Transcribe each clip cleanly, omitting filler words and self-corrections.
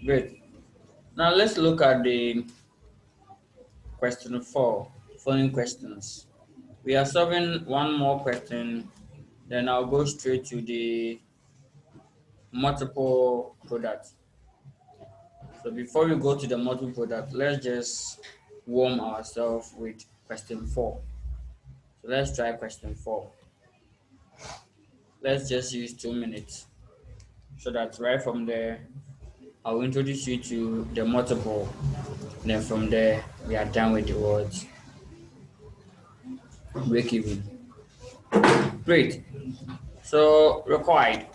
Great. Now let's look at the question 4, following questions. We are solving one more question, then I'll go straight to the multiple products. So before we go to the multiple product, let's just warm ourselves with question 4. So let's try question 4. Let's just use 2 minutes so that right from there, I'll introduce you to the multiple. Then from there, we are done with the words break even. Great. So required.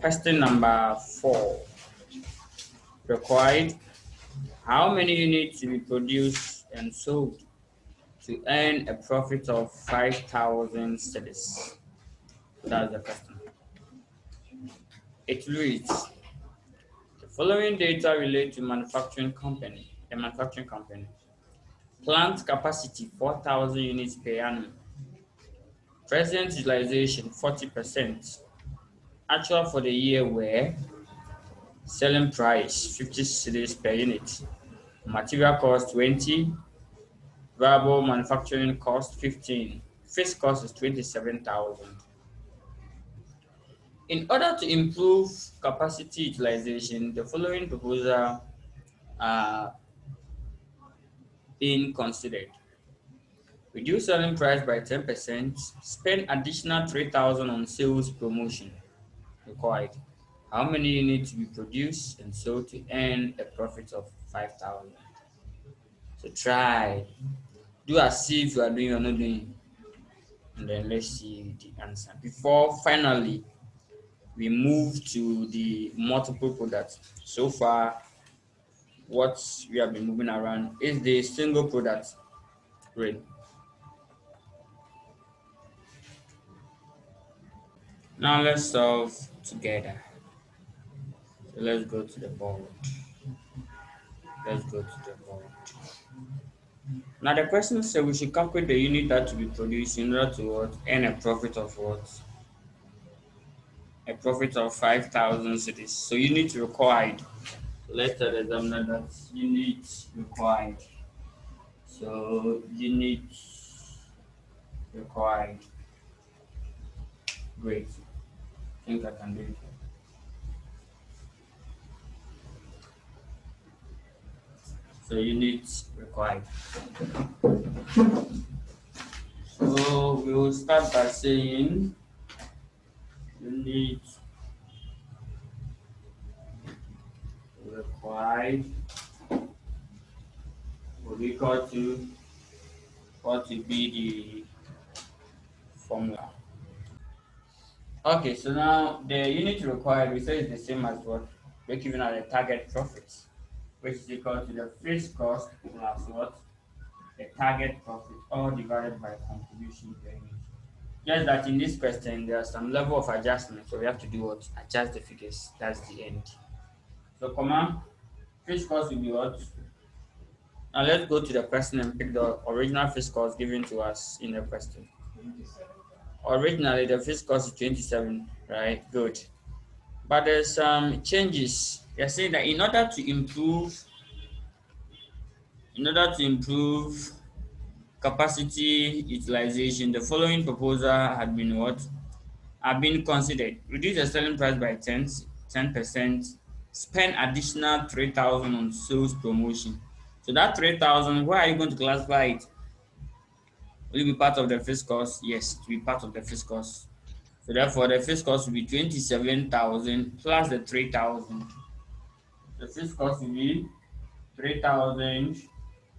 Question number 4. Required. How many units to be produced and sold to earn a profit of 5,000 cedis? That's the question. It reads, the following data relate to the manufacturing company. Plant capacity 4,000 units per annum. Present utilization 40%. Actual for the year were selling price 50 cedis per unit. Material cost 20. Variable manufacturing cost 15. Fixed cost is 27,000. In order to improve capacity utilization, the following proposal are being considered. Reduce selling price by 10%, spend additional 3,000 on sales promotion required. How many units to be produced and sold to earn a profit of 5,000? So try, do as if you are doing or not doing, and then let's see the answer. Before finally, we move to the multiple products. So far, what we have been moving around is the single product. Great. Now let's solve together. So let's go to the board. Let's go to the board. Now the question says we should calculate the unit that to be produced in order to what? Earn a profit of what? A profit of 5,000 cedis. So unit required. Let's tell the examiner that unit required. So unit required. Great. I think I can do it. So units required. So we will start by saying unit required will be equal to what will be the formula. Okay, so now the unit required we say is the same as what? Break even at the target profits, which is equal to the fixed cost plus what? The target profit, all divided by contribution per unit. Just that in this question, there's some level of adjustment, so we have to do what? Adjust the figures. That's the end. So, fixed cost will be what? Now let's go to the question and pick the original fixed cost given to us in the question. Originally, the fixed cost is 27, right? Good. But there's some changes. They're saying that in order to improve capacity utilization, the following proposal had been what? Have been considered. Reduce the selling price by 10%, spend additional 3,000 on sales promotion. So that 3,000, where are you going to classify it? Will it be part of the fixed cost? Yes, it will be part of the fixed cost. So therefore, the fixed cost will be 27,000 plus the 3,000. The fixed cost will be 3,000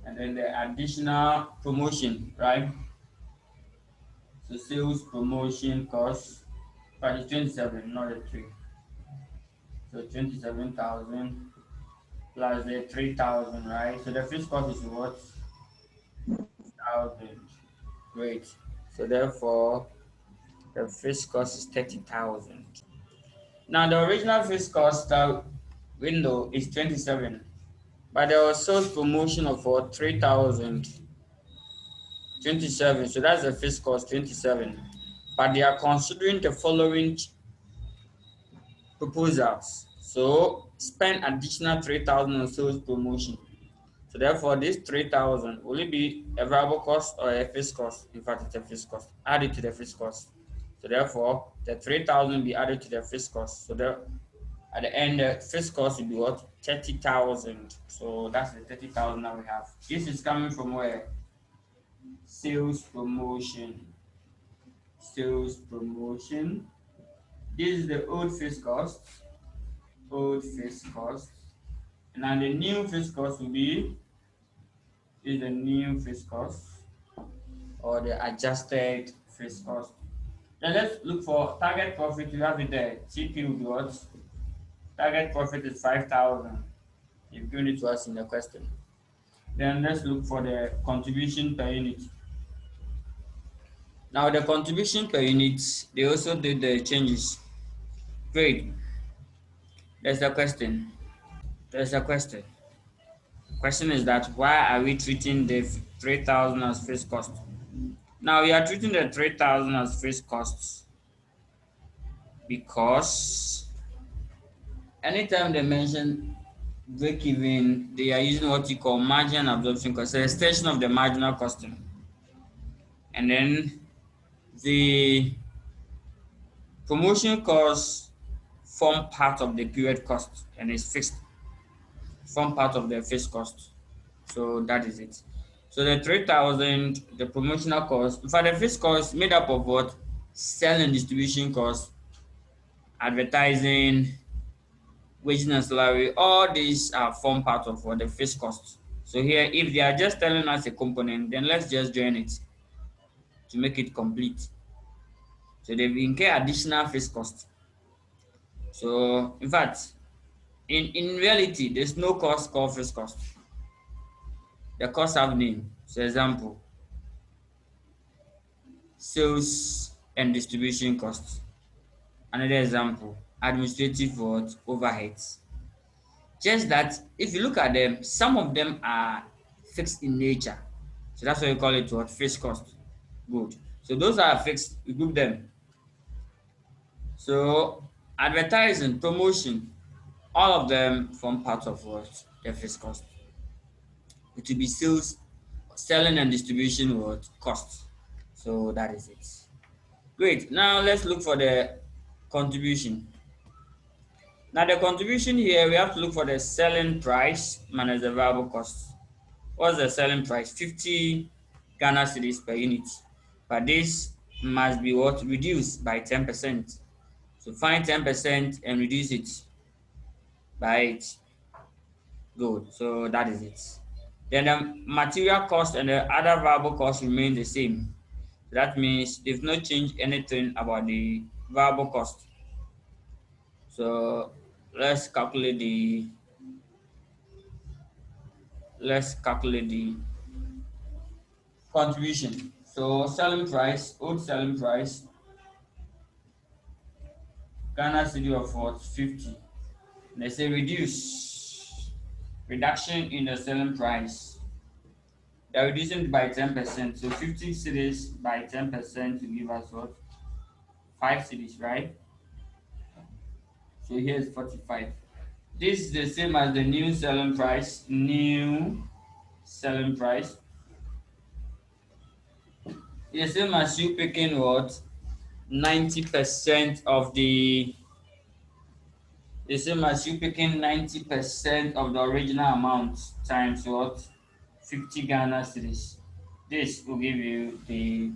and then the additional promotion, right? So sales promotion cost, but it's 27, not the 3. So 27,000 plus the 3,000, right? So the fixed cost is what? 1,000. Great. So therefore, the fixed cost is 30,000. Now the original fixed cost window is 27, but there was sales promotion of 3,000. 27, so that's the fixed cost 27. But they are considering the following proposals. So spend additional 3,000 on sales promotion. So therefore, this 3,000, will it be a variable cost or a fixed cost? In fact, it's a fixed cost. Add it to the fixed cost. So therefore, the 3,000 be added to the fixed cost. So there, at the end, the fixed cost will be what? 30,000. So that's the 30,000 that we have. This is coming from where? Sales promotion. Sales promotion. This is the old fixed cost. Old fixed cost. And now the new fixed cost will be is the new fixed cost or the adjusted fixed cost. Then let's look for target profit. You have it there. TP will be what? Target profit is 5,000. You've given it to us in the question. Then let's look for the contribution per unit. Now the contribution per unit, they also did the changes. Great. There's a question. There's a question. Question is that why are we treating the 3,000 as fixed cost? Now we are treating the 3,000 as fixed costs because anytime they mention break even, they are using what you call margin absorption cost, so extension of the marginal costing. And then the promotion costs form part of the period cost and is fixed, form part of the fixed cost. So that is it. So the 3,000, the promotional cost, for the fixed cost made up of what? Sell and distribution costs, advertising, wages and salary, all these are form part of what the fixed cost. So here, if they are just telling us a component, then let's just join it to make it complete. So they will incur additional fixed cost. So in fact, in reality, there's no cost called fixed cost. The costs have name. So example, sales and distribution costs. Another example, administrative what? Overheads. Just that if you look at them, some of them are fixed in nature. So that's why we call it what? Fixed cost. Good. So those are fixed, we group them. So advertising, promotion, all of them form part of what? The fixed cost. It will be sales, selling and distribution what? Cost. So that is it. Great. Now let's look for the contribution. Now the contribution here, we have to look for the selling price minus the variable cost. What's the selling price? 50 Ghana cedis per unit. But this must be what? Reduced by 10%. So find 10% and reduce it by 8. Good. So that is it. Then the material cost and the other variable costs remain the same. So that means they've not changed anything about the variable cost. So let's calculate the contribution. So selling price, old selling price, Ghana city of what? 50. They say reduction in the selling price. They're reducing it by 10%. So 50 cities by 10% to give us what? 5 cities, right? So here's 45. This is the same as the new selling price. New selling price. It's the same as you picking what? 90% of the same as you picking 90% of the original amount times what? 50 Ghana cedis. This will give you the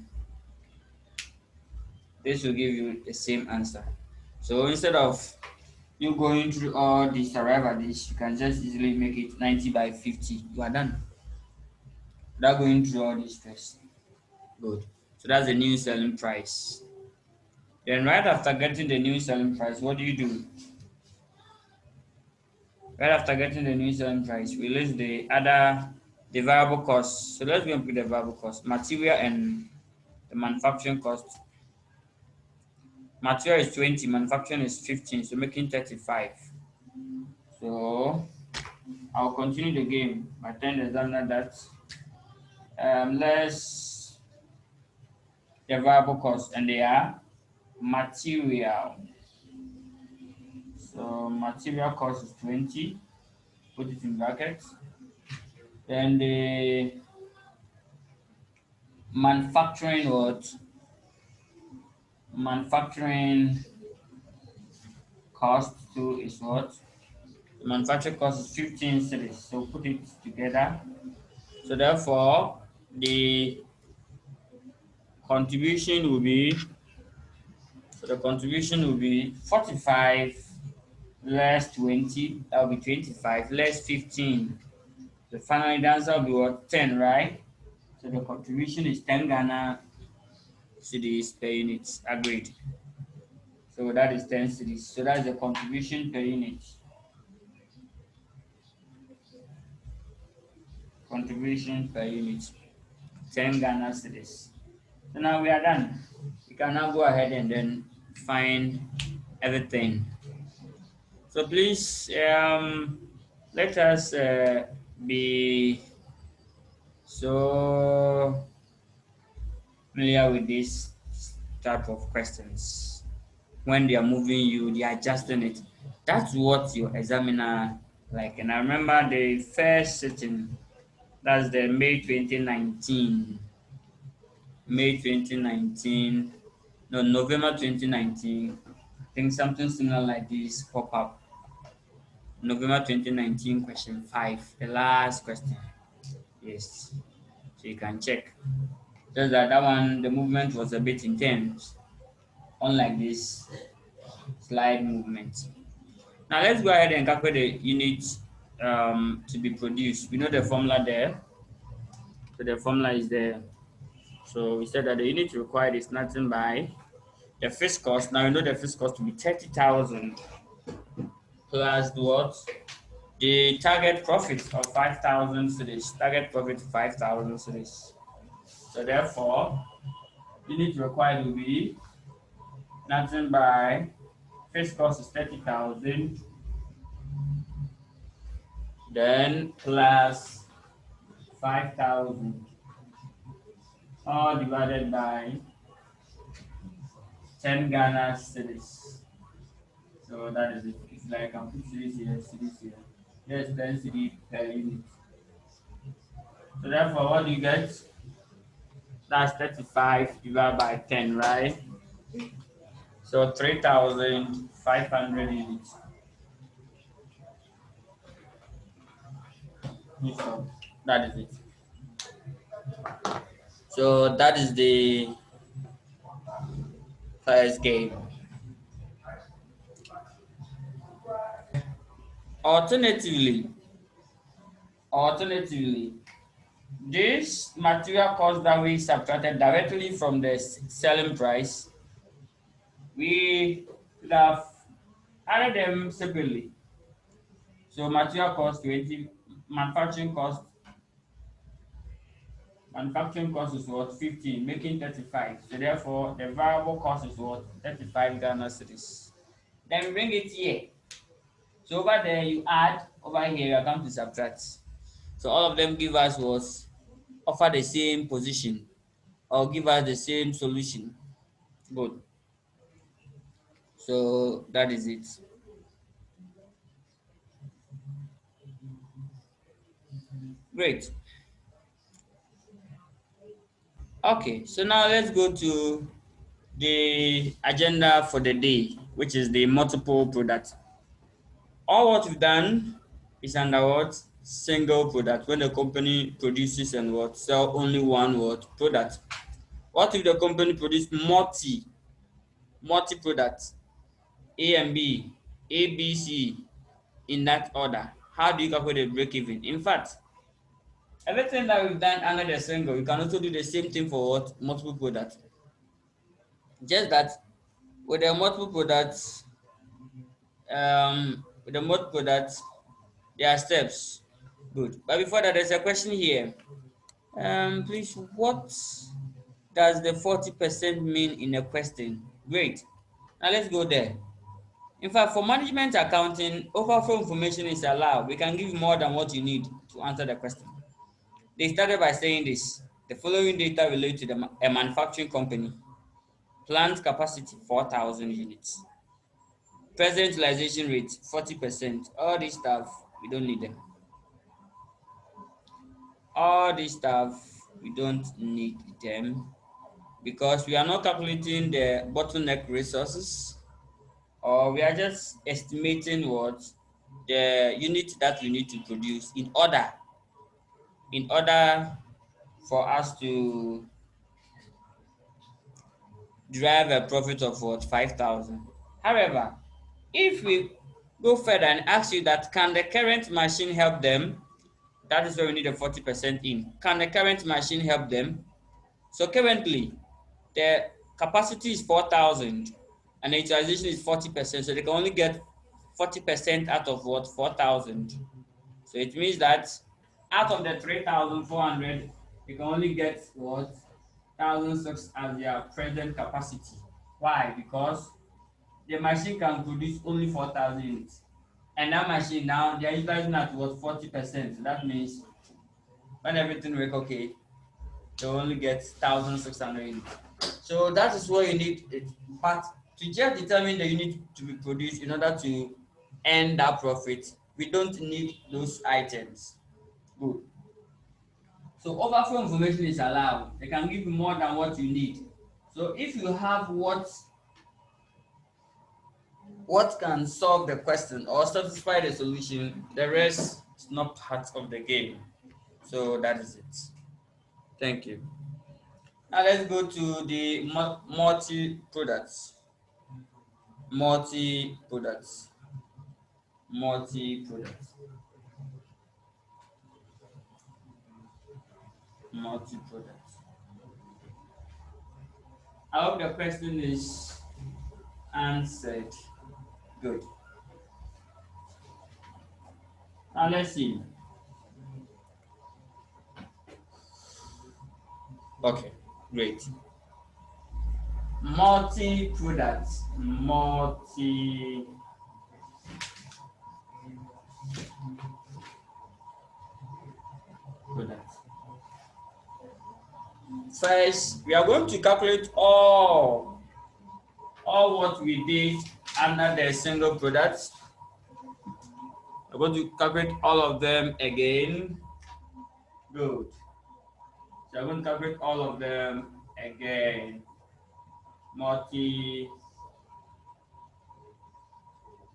same answer. So instead of you going through all this arrive at this, you can just easily make it 90 by 50. You are done. Without going through all this first. Good. So that's the new selling price. Then right after getting the new selling price, what do you do? Right after getting the new selling price, we list the variable costs. So let's go and put the variable cost. Material and the manufacturing cost. Material is 20, manufacturing is 15, so making 35. So I'll continue the game by telling the examiner that let's the variable cost and they are material. So material cost is 20. Put it in brackets. Then the manufacturing what? Manufacturing cost too is what? The manufacturing cost is 15 cities. So put it together. So therefore, the contribution will be the contribution will be 45 less 20. That will be 25 less 15. So finally, the answer will be what? 10, right? So the contribution is 10 Ghana cedis per unit. Agreed. So that is 10 cedis. So that's the contribution per unit. Contribution per unit. 10 Ghana cedis. So now we are done. We can now go ahead and then find everything. So please let us be so familiar with this type of questions. When they are moving you, they are adjusting it. That's what your examiner like. And I remember the first sitting, that's the May 2019. May 2019, no, November 2019. I think something similar like this pop up. November 2019, question 5, the last question. Yes, so you can check. Just that that one, the movement was a bit intense, unlike this slide movement. Now let's go ahead and calculate the unit to be produced. We know the formula there. So the formula is there. So we said that the unit required is nothing by the fixed cost. Now you know the fixed cost to be 30,000 plus what? The target profit of 5,000 cedis. Target profit 5,000 cedis. So therefore, unit required will be nothing by fixed cost is 30,000, then plus 5,000, all divided by 10 Ghana cedis. So that is it. It's like I'm put cedis here, cedis here. Yes, 10 cedi per unit. So therefore, what do you get? That's 35 divided by 10, right? So 3,500 units. So that is it. So that is the first game. Alternatively, alternatively, this material cost that we subtracted directly from the selling price, we could have added them separately. So material cost 20, manufacturing cost, manufacturing cost is what? 15, making 35. So therefore, the variable cost is what? 35 Ghana cedis. Then we bring it here. So over there you add, over here you come to subtract. So all of them give us was offer the same position or give us the same solution. Good. So that is it. Great. Okay, so now let's go to the agenda for the day, which is the multiple product. All what we've done is under what? Single product. When the company produces and what? Sell only one what? Product. What if the company produce multi products? A and B, A, B, C, in that order. How do you calculate the break even? In fact, everything that we've done under the single, you can also do the same thing for what? Multiple products. Just that with the multiple products, there are steps. Good. But before that, there's a question here. Please, what does the 40% mean in a question? Great. Now let's go there. In fact, for management accounting, overflow information is allowed. We can give more than what you need to answer the question. They started by saying this. The following data relate to a manufacturing company. Plant capacity 4,000 units. Present utilization rate 40%. All this stuff we don't need them. All this stuff we don't need them because we are not calculating the bottleneck resources, or we are just estimating what the unit that we need to produce in order for us to derive a profit of what 5,000. However, if we go further and ask you that can the current machine help them, that is where we need a 40% in. Can the current machine help them? So currently the capacity is 4,000 and the utilization is 40%. So they can only get 40% out of what 4,000. So it means that out of the 3,400, you can only get what 1,006 as their present capacity. Why? Because the machine can produce only 4,000 units. And that machine now they are utilizing at what 40%. So that means when everything work okay, they only get 1,600 units. So that is what you need. But to just determine the unit to be produced in order to earn that profit, we don't need those items. Good. So overflow information is allowed. They can give you more than what you need. So if you have what can solve the question or satisfy the solution, the rest is not part of the game. So that is it. Thank you. Now let's go to the multi products. Multi products. Multi products. Multi products. I hope the question is answered. Good. Now let's see. Okay, great. Multi products. Multi products. First, we are going to calculate all what we did under the single products. We're going to calculate all of them again. Good. So I'm going to calculate all of them again. Multi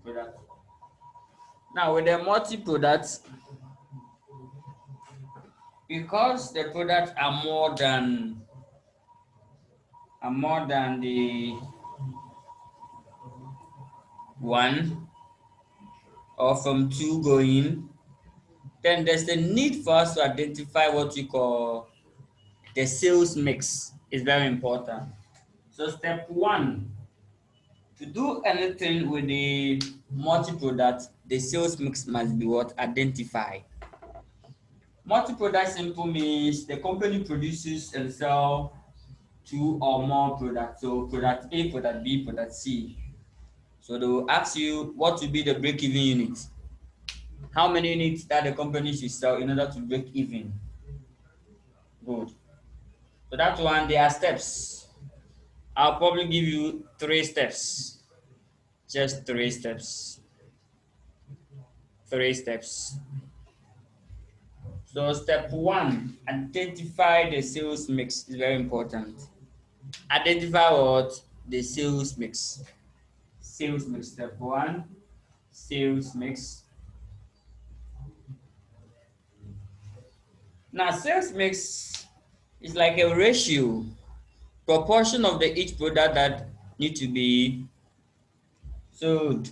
products. Now with the multi products, because the products are more than the one or from two going, then there's the need for us to identify what we call the sales mix. Is very important. So step one, to do anything with the multi-product, the sales mix must be what? Identified. Multi-product simple means the company produces and sell two or more products. So product A, product B, product C. So they will ask you what will be the break-even unit. How many units that the company should sell in order to break even. Good. So that one, there are steps. I'll probably give you 3 steps. Just 3 steps. 3 steps. So step one, identify the sales mix is very important. Identify what? The sales mix. Sales mix, step one, sales mix. Now sales mix is like a ratio, proportion of the each product that need to be sold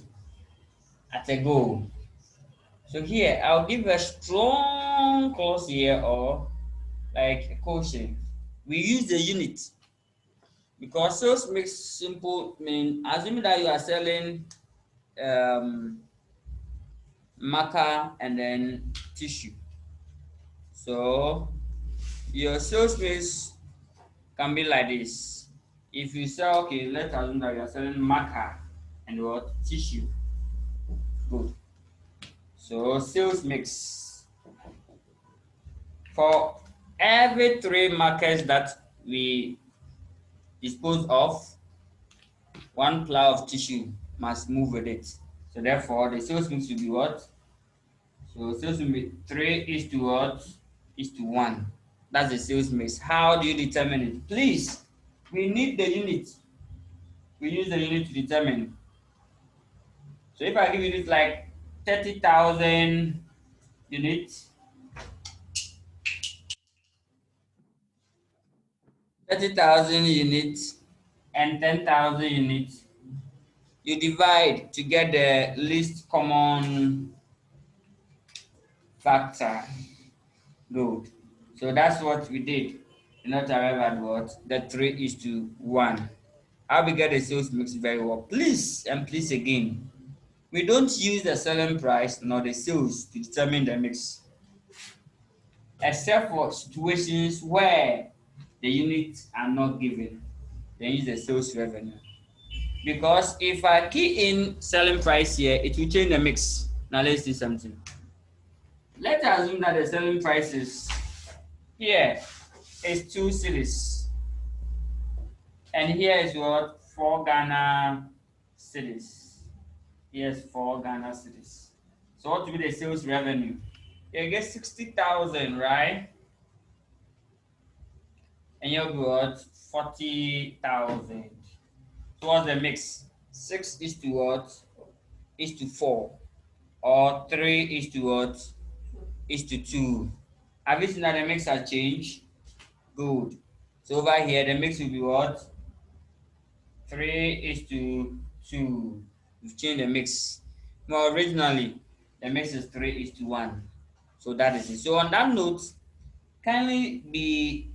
at a go. So here I'll give a strong clause here or like a quotient. We use the unit because sales mix simple mean assuming that you are selling marker and then tissue. So your sales mix can be like this. If you sell, okay, let's assume that you are selling marker and what? Tissue. Good. So sales mix. For every 3 markers that we dispose of, 1 ply of tissue must move with it. So therefore, the sales mix will be what? So sales will be 3 is to what? Is to 1. That's the sales mix. How do you determine it? Please, we need the unit. We use the unit to determine. So if I give you this like 30,000 units, 30,000 units and 10,000 units, you divide to get the least common factor. Good. So that's what we did in order to arrive at what? The 3 is to 1. How we get the sales mix very well. Please, and please again, we don't use the selling price nor the sales to determine the mix, except for situations where the units are not given. Then use the sales revenue. Because if I key in selling price here, it will change the mix. Now let's see something. Let's assume that the selling price is here is 2 cedis, and here is what? 4 Ghana cedis. Here's 4 Ghana cedis. So what will be the sales revenue? You get 60,000, right? And you'll be what? 40,000. So what's the mix? 6 is to what? Is to 4. Or 3 is to what? Is to 2. Have you seen that the mix has changed? Good. So over here, the mix will be what? 3 is to 2. We've changed the mix. Now, originally, the mix is 3 is to 1. So that is it. So on that note, kindly be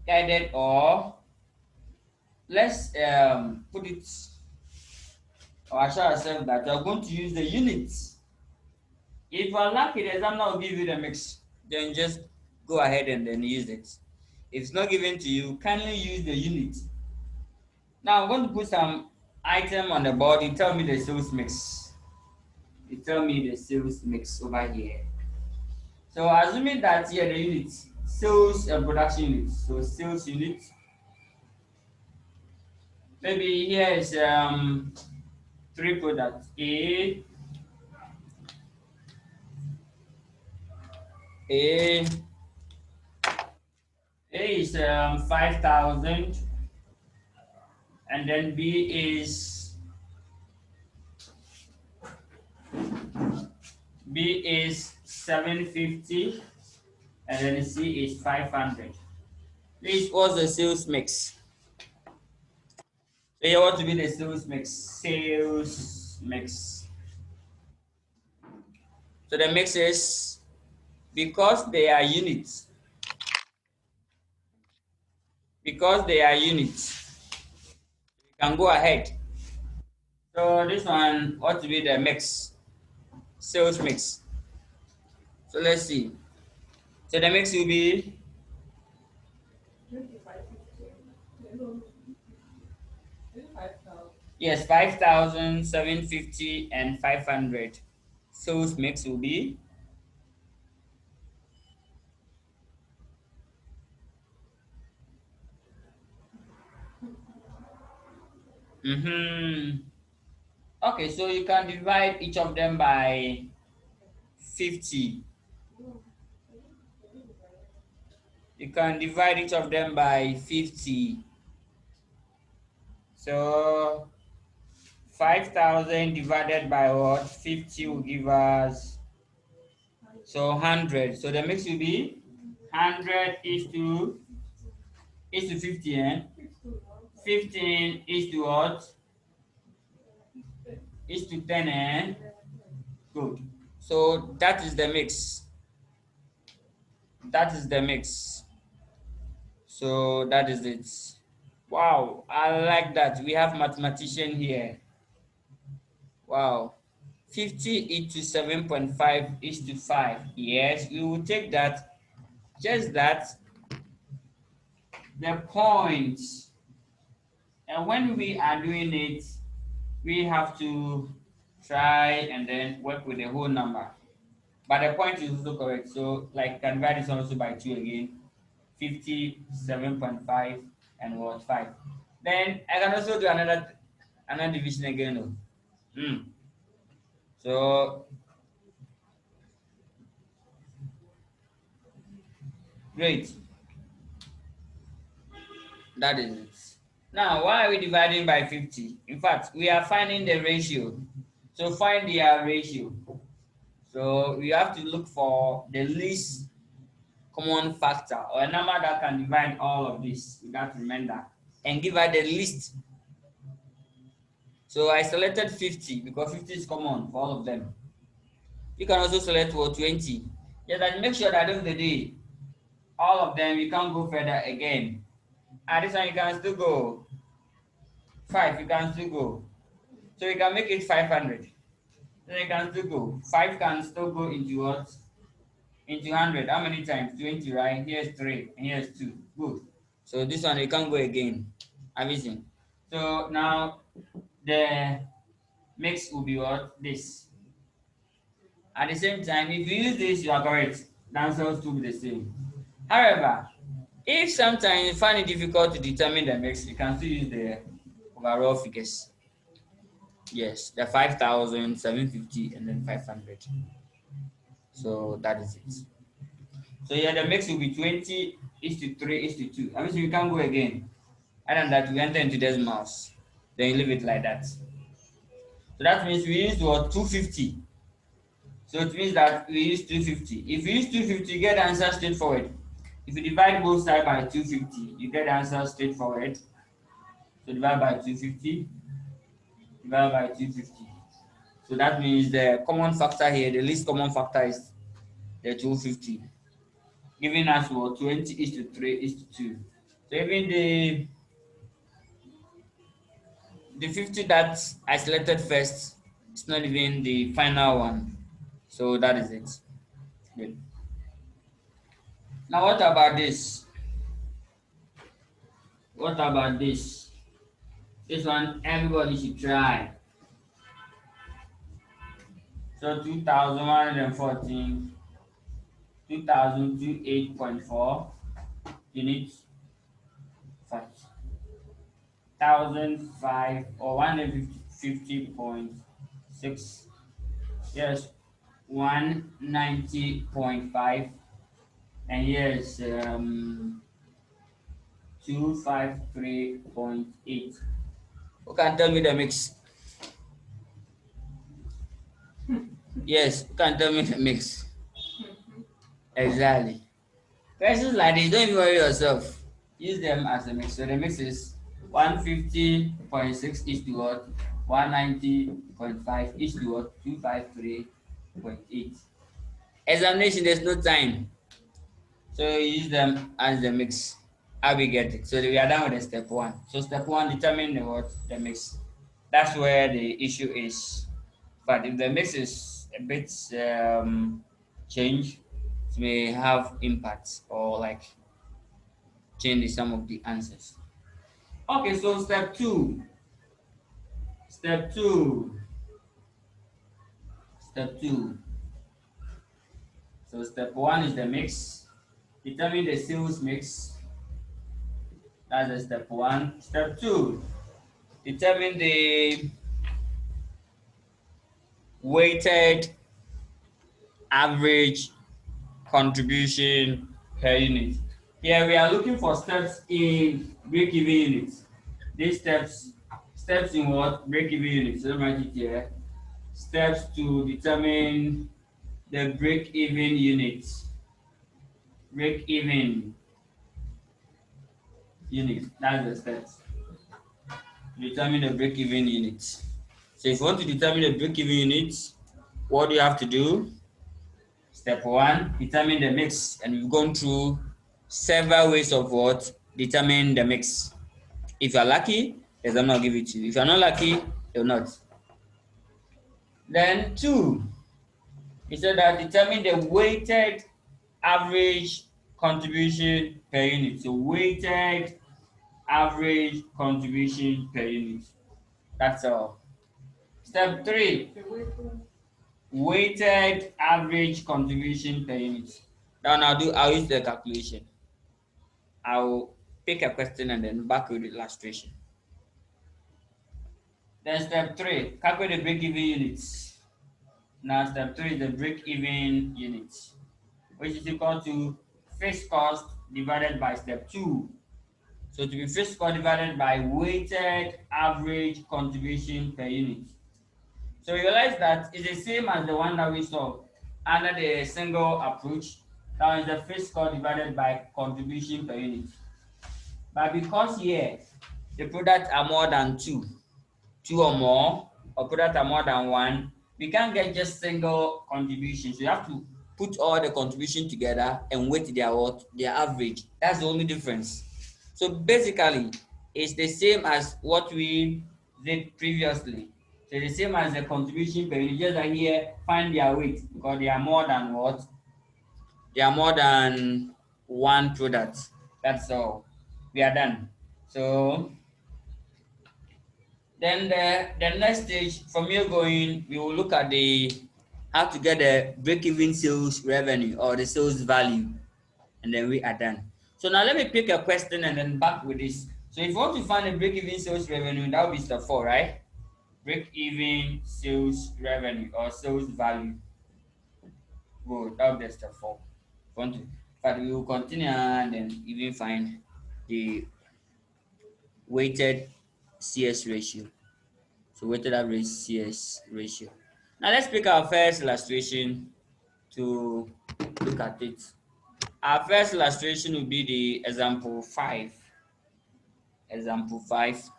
guided, or let's put it or assure ourselves that you're going to use the units. If you're lucky, the examiner will give you the mix. Then just go ahead and then use it. If it's not given to you, kindly use the unit. Now I'm going to put some item on the board. You tell me the sales mix. You tell me the sales mix over here. So assuming that here the unit, sales and production unit. So sales unit. Maybe here is 3 products. A is 5,000, and then B is 750, and then C is 500. This was the sales mix. So here what to be the sales mix? Sales mix. So the mix is, because they are units. Because they are units, you can go ahead. So this one ought to be the mix, sales mix. So let's see. So the mix will be yes, 5,000, 750, and 500. Sales mix will be okay, so you can divide each of them by 50. You can divide each of them by 50. So 5,000 divided by what? 50 will give us, so 100. So the mix will be 100 is to 50, and 15 is to what? Is to 10, and good. So that is the mix. That is the mix. So that is it. Wow, I like that. We have mathematician here. Wow. 50 into 7.5 is to 5. Yes, we will take that. Just that the points. And when we are doing it, we have to try and then work with the whole number. But the point is also correct. So like can divide this also by 2 again. 57.5 and what 5. Then I can also do another division again. Mm. So great. That is it. Now, why are we dividing by 50? In fact, we are finding the ratio. So find the ratio. So we have to look for the least common factor or a number that can divide all of this without remainder and give her the least. So I selected 50 because 50 is common for all of them. You can also select 20. Just that make sure that at the end of the day, all of them you can't go further again. And this one you can still go. 5 you can still go. So you can make it 500. Then you can still go. 5 can still go into what? Into 100. How many times? 20, right? Here's 3 and here's 2. Good. So this one you can't go again. Everything. So now the mix will be what? This. At the same time, if you use this, you are correct. The answer will still be the same. However, if sometimes you find it difficult to determine the mix, you can still use the overall figures. Yes, the 5,000, 750, and then 500. So that is it. So yeah, the mix will be 20 is to 3 is to 2. I mean, so you can't go again. Other than that, we enter into decimals. Then you leave it like that. So that means we use what 250. So it means that we use 250. If you use 250, you get the answer straightforward. If you divide both sides by 250, you get the answer straightforward. So divide by 250, divide by 250. So that means the common factor here, the least common factor is the 250, giving us what 20 is to 3 is to 2. So even the 50 that I selected first, it's not even the final one. So that is it. Good. Now what about this? What about this? This one everybody should try. So 2114, 2028.4 units, 1005 or 150.6. Yes, 190.5, and yes, 253.8. Who can tell me the mix? Yes, who can tell me the mix? Exactly. Questions like this, don't even worry yourself. Use them as a mix. So the mix is 150.6 is to what? 190.5 is to what? 253.8. Examination, there's no time. So you use them as the mix. How we get it? So we are done with the step one. So step one, determine the what? The mix. That's where the issue is. But if the mix is a bit changed, it may have impacts or like change some of the answers. Okay, so step two. Step two. Step two. So step one is the mix. Determine the sales mix. That's the step one. Step two. Determine the weighted average contribution per unit. Here we are looking for steps in break-even units. These steps in what? Break-even units. So let me write it here. Steps to determine the break-even unit. Break-even unit. That's the steps. Determine the break-even unit. So if you want to determine the break-even unit, what do you have to do? Step one, determine the mix. And we've gone through several ways of what? Determine the mix. If you're lucky, the exam will give it to you. If you're not lucky, they'll not. Then two, it said that determine the weighted average contribution per unit. So weighted average contribution per unit. That's all. Step three, weighted average contribution per unit. Now I'll use the calculation. I'll pick a question and then back with the illustration. Then step 3, calculate the break-even units. Now step 3 is the break-even unit, which is equal to fixed cost divided by step 2. So to be fixed cost divided by weighted average contribution per unit. So you realize that it's the same as the one that we saw under the single approach. That is the fixed cost divided by contribution per unit. But because here the products are more than two or more, or products are more than one, we can't get just single contribution. So you have to put all the contribution together and weight their what? Their average. That's the only difference. So basically, it's the same as what we did previously. So the same as the contribution per unit, just that here find their weight because they are more than what? They are more than one product. That's all. We are done. So then the next stage from here going, we will look at the how to get the break-even sales revenue or the sales value, and then we are done. So now let me pick a question and then back with this. So if you want to find a break-even sales revenue, that will be step 4, right? Break-even sales revenue or sales value. Good, that will be step 4. If you want to, but we will continue and then even find the weighted CS ratio. So weighted average CS ratio. Now let's pick our first illustration to look at it. Our first illustration will be the example 5. Example 5.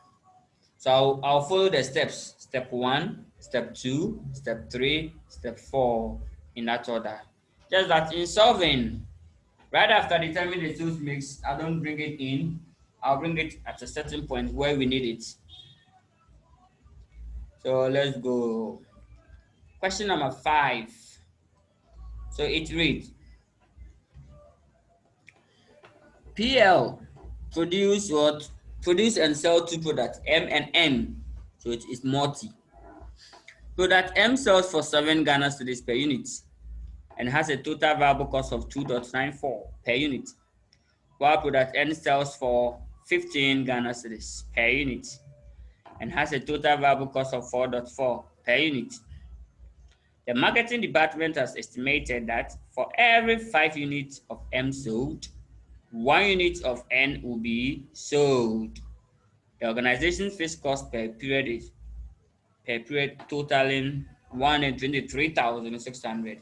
So I'll follow the steps. Step 1, step 2, step 3, step 4 in that order. Just that in solving, right after determining the sales mix, I don't bring it in. I'll bring it at a certain point where we need it. So let's go. Question number 5. So it reads, PL produce what? Produce and sell two products, M and N. So it is multi. Product M sells for 7 Ghana cedis per unit and has a total variable cost of 2.94 per unit, while product N sells for 15 Ghana cedis per unit and has a total variable cost of 4.4 per unit. The marketing department has estimated that for every 5 units of M sold, 1 unit of N will be sold. The organization's fixed cost per period totaling 123,600.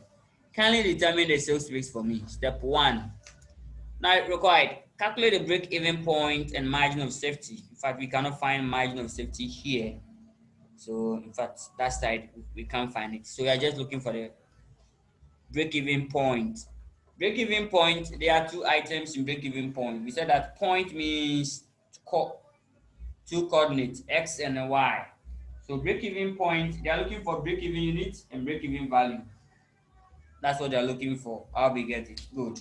Kindly determine the sales mix for me. Step 1. Now required, calculate the break-even point and margin of safety. In fact, we cannot find margin of safety here. So in fact, that side we can't find it. So we are just looking for the break-even point. Break-even point, there are 2 items in break-even point. We said that point means two coordinates, x and y. So break-even point, they are looking for break-even unit and break-even value. That's what they are looking for. How we get it. Good.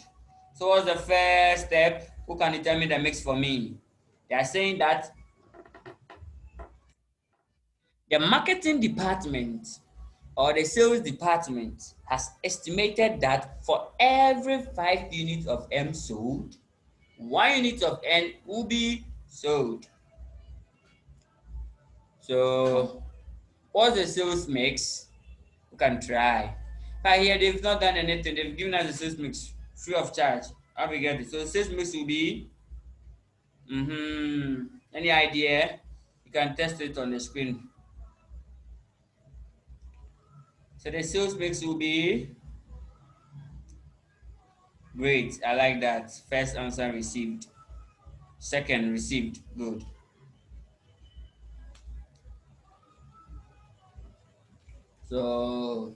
So what's the first step? Who can determine the mix for me? They are saying that the marketing department or the sales department has estimated that for every 5 units of M sold, 1 unit of N will be sold. So what's the sales mix? You can try. But here they've not done anything. They've given us the sales mix free of charge. How we get it? So the sales mix will be any idea? You can test it on the screen. So the sales mix will be great. I like that. First answer received. Second received. Good. So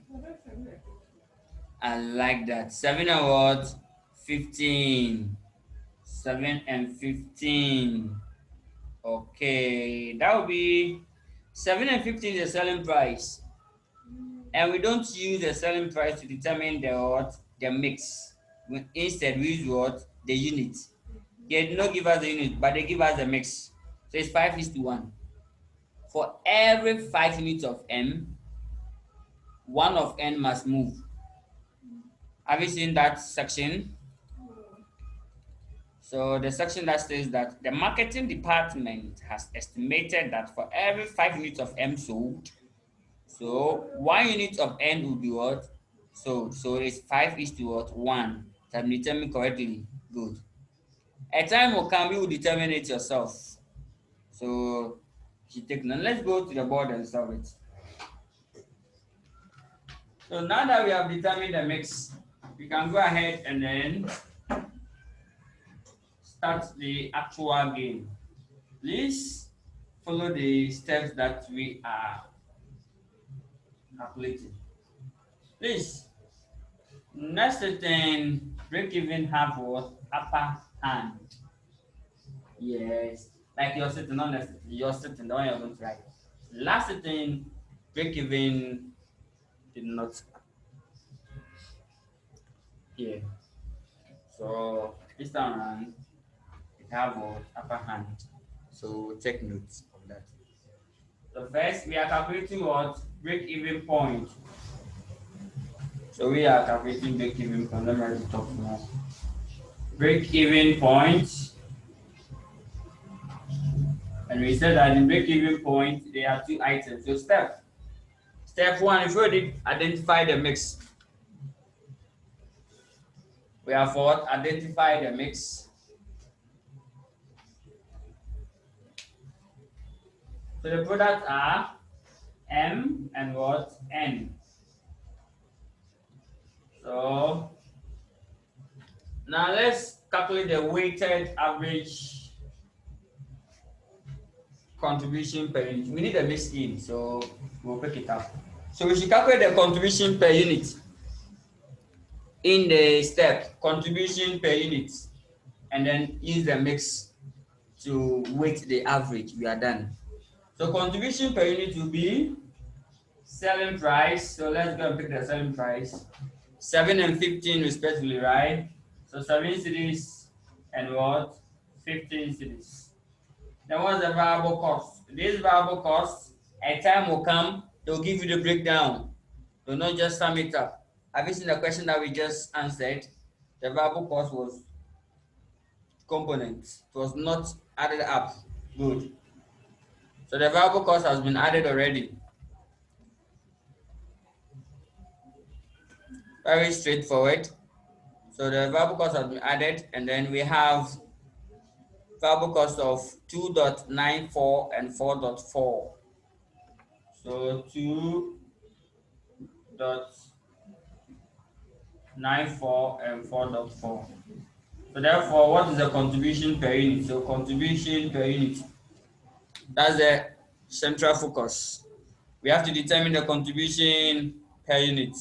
I like that. 7 awards, 15. 7 and 15. Okay, that will be 7 and 15 is the selling price. And we don't use the selling price to determine the what? The mix. Instead, we use what? The unit. They did not give us the unit, but they give us the mix. So it's 5:1. For every 5 units of M, 1 of N must move. Have you seen that section? So the section that says that the marketing department has estimated that for every 5 units of M sold, so 1 unit of N will be what? Sold. So it's 5 is to what? 1. It has been determined correctly. Good. A time will come, you will determine it yourself. So you take none. Let's go to the board and solve it. So now that we have determined the mix, we can go ahead and then start the actual game. Please follow the steps that we are calculating. Please, next thing, break even have what? Upper hand. Yes, like you're sitting, not next sitting, you're sitting, the one you're going to write. Last thing, break even did not here. So this time around, it have what? Upper hand. So take notes of that. So first, we are calculating what? Break even point. So we are calculating break even point. Let me write it up now. Break even point. And we said that in break even point, there are 2 items. So step 1, if we already identify the mix, we have what? Identify the mix. So the products are M and what? N. So now let's calculate the weighted average contribution per unit. We need a mix in, so we'll pick it up. So we should calculate the contribution per unit in the step, contribution per unit, and then use the mix to weight the average. We are done. So contribution per unit will be selling price. So let's go and pick the selling price. 7 and 15 respectively, right? So 7 cedis and what? 15 cedis. Then what's the variable cost? This variable cost, a time will come, they'll give you the breakdown. They'll not just sum it up. Have you seen the question that we just answered? The variable cost was components. It was not added up. Good. So the variable cost has been added already. Very straightforward. So the variable cost has been added, and then we have variable cost of 2.94 and 4.4. So 2.94 and 4.4. So therefore, what is the contribution per unit? So contribution per unit, that's the central focus. We have to determine the contribution per unit.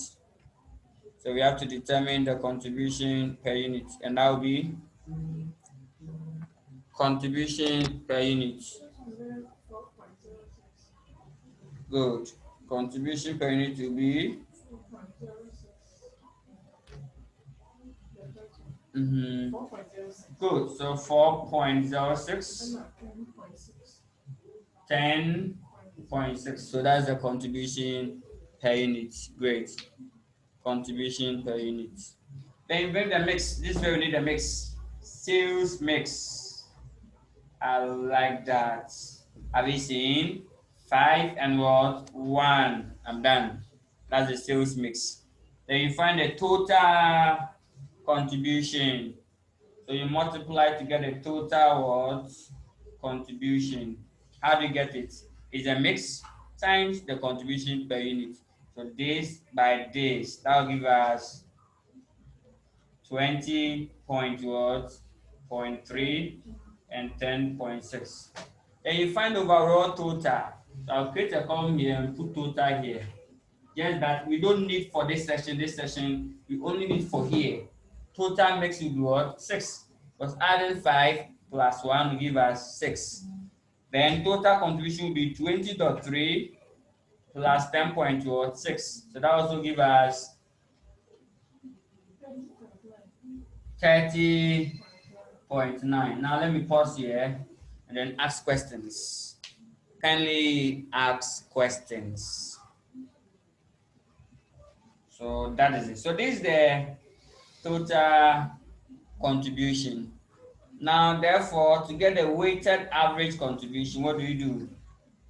So we have to determine the contribution per unit, and that will be contribution per unit. Good. Contribution per unit will be good. So 4.06, 10.6. So that's the contribution per unit. Great. Contribution per unit. Then bring the mix. This way we need a mix. Sales mix. I like that. Have you seen? 5 and what? 1. I'm done. That's the sales mix. Then you find the total contribution. So you multiply to get the total what? Contribution. How do you get it? It's a mix times the contribution per unit. So this by this, that will give us 20.3 and 10.6. Then you find overall total. So I'll create a column here and put total here. Just that we don't need for this section, we only need for here. Total makes you do what? 6. Because adding 5 plus 1 will give us 6. Then total contribution will be 20.3 plus 10.6. So that also give us 30.9. Now let me pause here and then ask questions. Kindly ask questions. So that is it. So this is the total contribution. Now, therefore, to get the weighted average contribution, what do you do?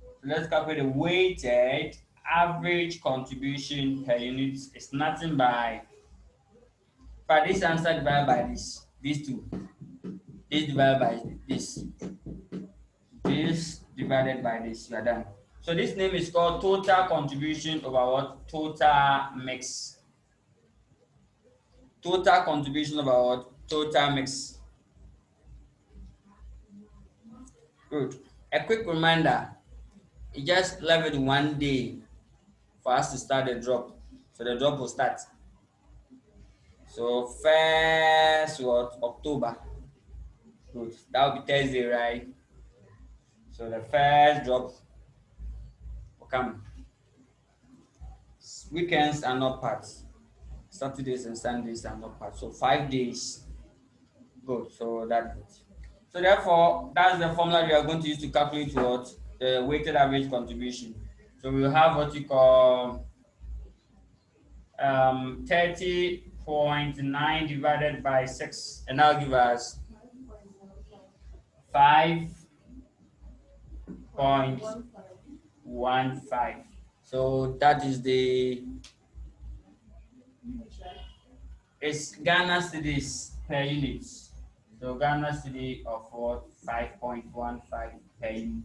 So let's calculate the weighted average contribution per unit. It's nothing by this answer divided by this. These two. This divided by this. This divided by this. You are done. So this name is called total contribution over what? Total mix. Total contribution over what? Total mix. Good. A quick reminder. You just left it 1 day for us to start the drop. So the drop will start. So first what? October. Good. That will be Thursday, right? So the first drop will come. Weekends are not part. Saturdays and Sundays are not part. So 5 days. Good. So that's it. So therefore, that's the formula we are going to use to calculate what? The weighted average contribution. So we'll have what you call 30.9 divided by 6, and that'll give us 5.15. So that is it's Ghana cedis per unit. So Ghana cedi of what? 5.15 per unit.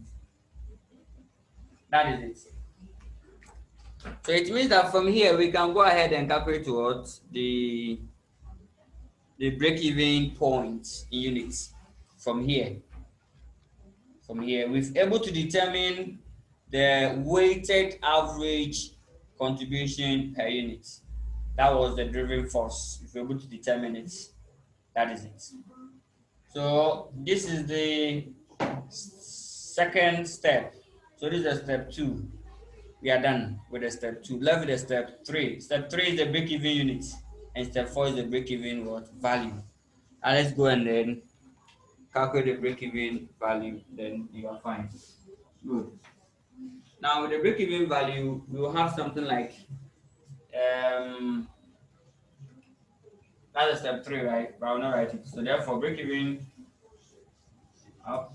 That is it. So it means that from here we can go ahead and calculate what? The break-even point in units. From here, we're able to determine the weighted average contribution per unit. That was the driving force. If we're able to determine it, that is it. So this is the second step. So this is step 2. We are done with the step 2. Left with the step 3. Step 3 is the break-even unit, and step 4 is the break-even value. And let's go and then calculate the break-even value. Then you are fine. Good. Now with the break-even value, we will have something like that's a step 3, right? But I will not write it. So therefore, break-even up.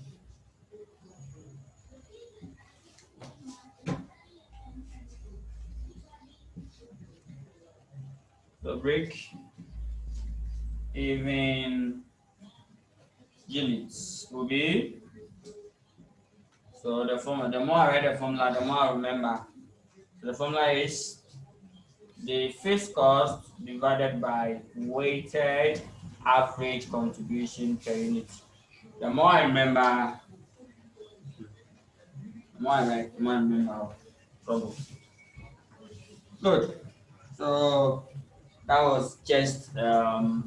So break-even units will be, so the formula, the more I read the formula, the more I remember. So the formula is the fixed cost divided by weighted average contribution per unit. The more I remember, the more I write, the more I remember. Trouble. Good. So that was just the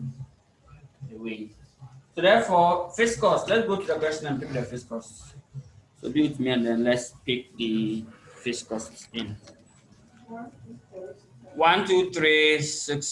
way. So therefore, fixed cost. Let's go to the question and pick the fixed cost. So do it with me and then let's pick the fixed costs in. 1, 2, 3, 6.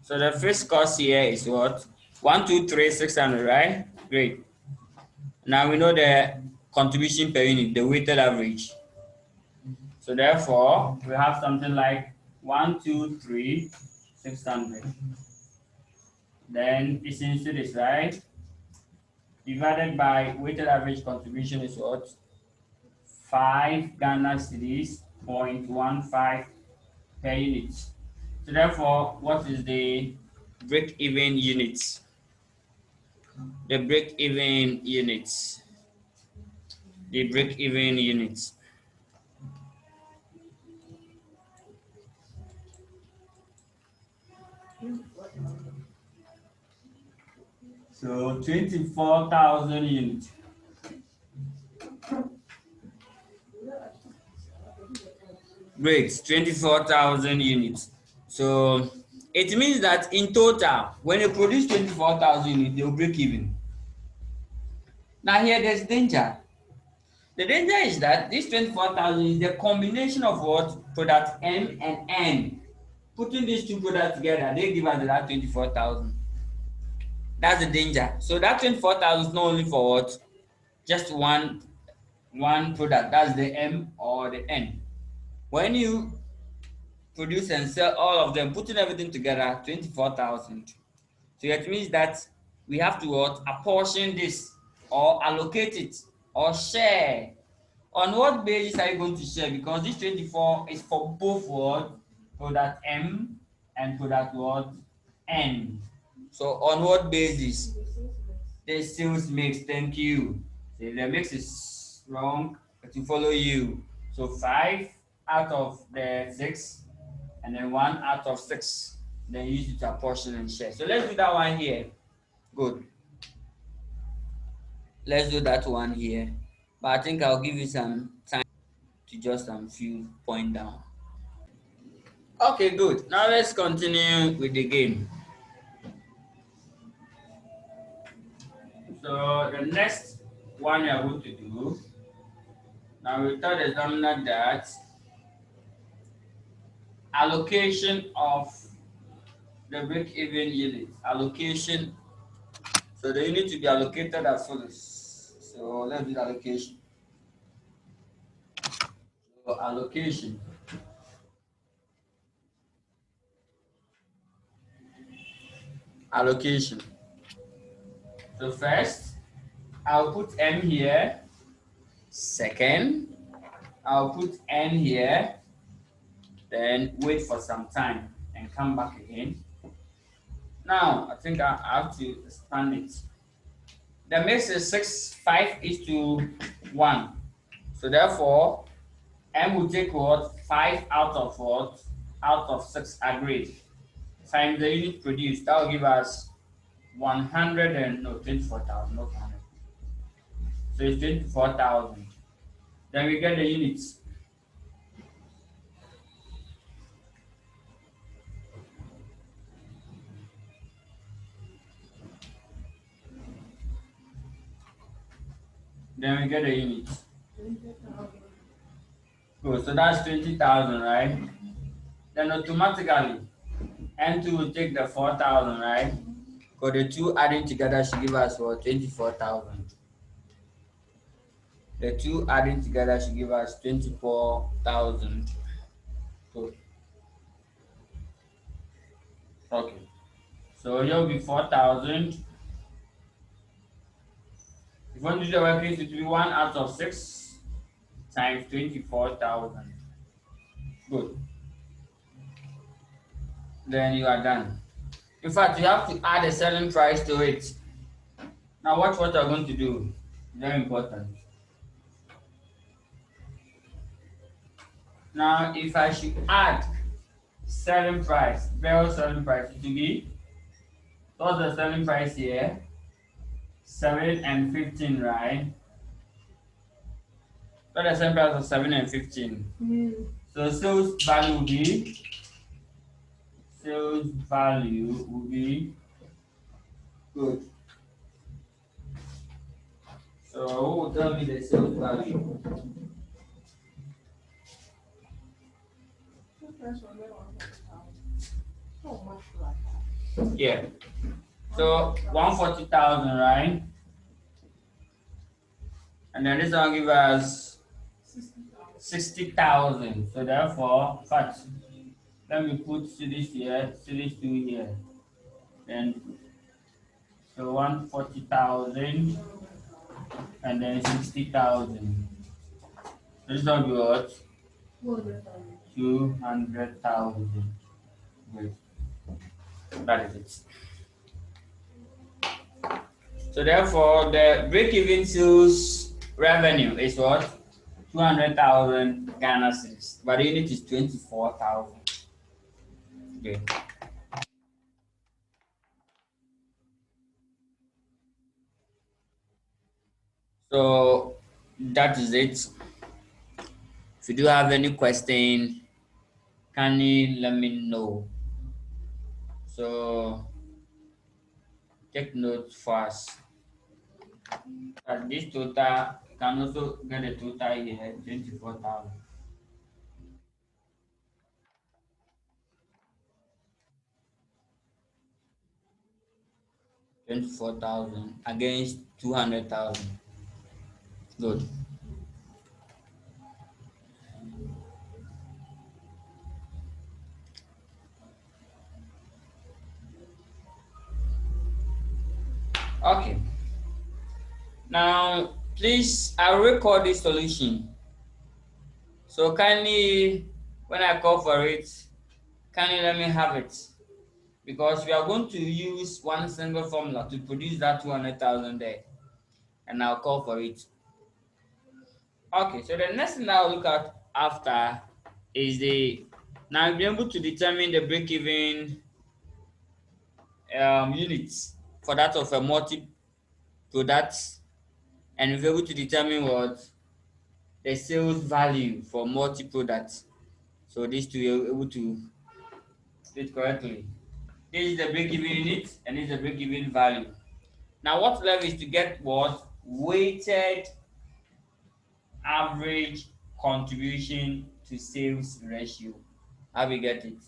So the fixed cost here is what? 1, 2, 3, 600, right? Great. Now we know the contribution per unit, the weighted average. So therefore, we have something like 1, 2, 3, 600. Then it's into this, right? Divided by weighted average contribution is what? 5 Ghana cedis, 0.15 per unit. So therefore, what is the break-even units? The break-even units. The break-even units. So 24,000 units. Great, 24,000 units. So it means that in total, when they produce 24,000 units, they will break even. Now here there's danger. The danger is that this 24,000 is the combination of what? Product M and N. Putting these two products together, they give us that 24,000. That's the danger. So that 24,000 is not only for what? Just one product. That's the M or the N. When you produce and sell all of them, putting everything together, 24,000. So it means that we have to what? Apportion this or allocate it or share. On what basis are you going to share? Because this 24 is for both what? Product M and product what? N. So on what basis? The sales mix, thank you. So if the mix is wrong, it will follow you. So 5 out of the 6 and then 1 out of 6. Then use it to apportion and share. So let's do that one here. Good. Let's do that one here. But I think I'll give you some time to just some few point down. Okay, good. Now let's continue with the game. So the next one we are going to do. Now we tell the examiner that allocation of the break-even unit. Allocation. So the unit to be allocated as follows. So let's do the allocation. So allocation. Allocation. So first, I'll put M here. Second, I'll put N here. Then wait for some time and come back again. Now, I think I have to expand it. The mix is 5 is to 1. So therefore, M will take what? 5 out of what? Out of 6 agreed. Times the unit produced. That will give us 100 and no 24,000, not 100. So it's 24,000. Then we get the units. Then we get the units. Good. So that's 20,000, right? Then automatically, N2 will take the 4,000, right? Because the two adding together should give us what? 24,000. The two adding together should give us 24,000. Good. Okay. So here will be 4,000. If you want to do the working, it will be 1 out of 6 times 24,000. Good. Then you are done. In fact, you have to add a selling price to it. Now watch what you're going to do. Very important. Now if I should add selling price, barrel selling price, it will be, what's the selling price here? 7 and 15, right? What the selling price of 7 and 15? So sales value will be good. So who will tell me the sales value? Yeah. So 140,000, right? And then this one give us 60,000. So therefore, first, let me put series here, series 2 here. Then so 140,000 and then 60,000. So this one be what? 200,000. Wait. That is it. So therefore, the break-even sales revenue is what? 200,000 Ghana cedis. But the unit is 24,000. Okay. So that is it. If you do have any question, can you let me know? So take notes first. This total, you can also get a total here, 24,000. 24,000 against 200,000. Good. Okay. Now, please, I'll record this solution. So kindly, when I call for it, kindly let me have it. Because we are going to use one single formula to produce that 200,000 there. And I'll call for it. Okay, so the next thing I'll look at after is now I'll be able to determine the break-even units for that of a multi-product, and we'll be able to determine what the sales value for multi-products. So these two are able to state correctly. This is the break-even unit and this is the break-even value. Now what left is to get what weighted average contribution to sales ratio. How we get it?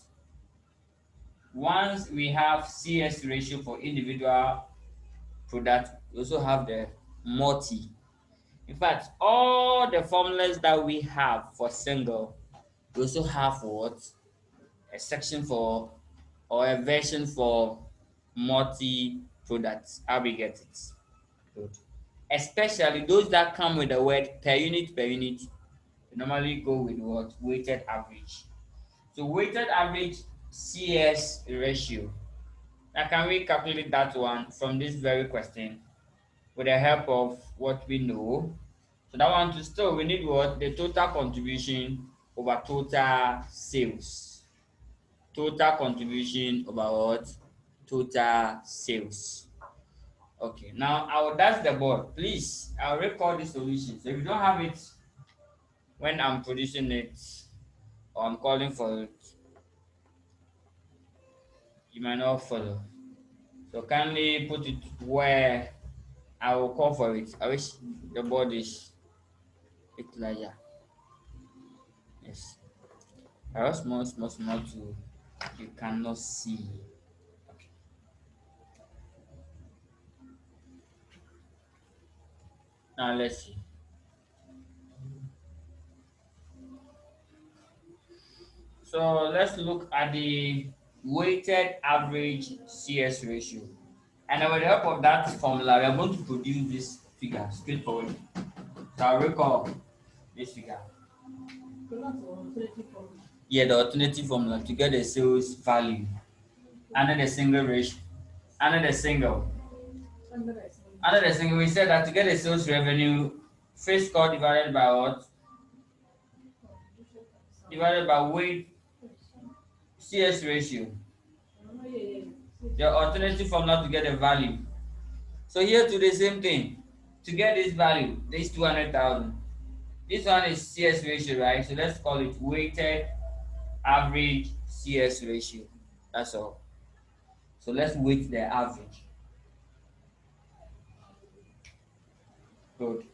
Once we have CS ratio for individual product, we also have the multi. In fact, all the formulas that we have for single, we also have what? A section for or a version for multi products. How we get it? Good. Especially those that come with the word per unit, we normally go with what? Weighted average. So weighted average CS ratio. Now can we calculate that one from this very question with the help of what we know? So that one to still we need what? The total contribution over total sales. Total contribution over what? Total sales. Okay, now I will dash the board. Please, I'll record the solution. So if you don't have it when I'm producing it or I'm calling for it, you might not follow. So kindly put it where I will call for it. I wish the board is a bit larger. Yes. I was small to you cannot see. Okay. Now let's see. So let's look at the weighted average CS ratio. And with the help of that formula, we are going to produce this figure straightforward. So I'll recall this figure. Yeah, the alternative formula to get the sales value under the single ratio, under the single. Under the single, we said that to get the sales revenue, fixed cost divided by what? Divided by weight CS ratio. The alternative formula to get the value. So here to the same thing. To get this value, this 200,000. This one is CS ratio, right? So let's call it weighted average CS ratio. That's all. So let's weight the average. Good.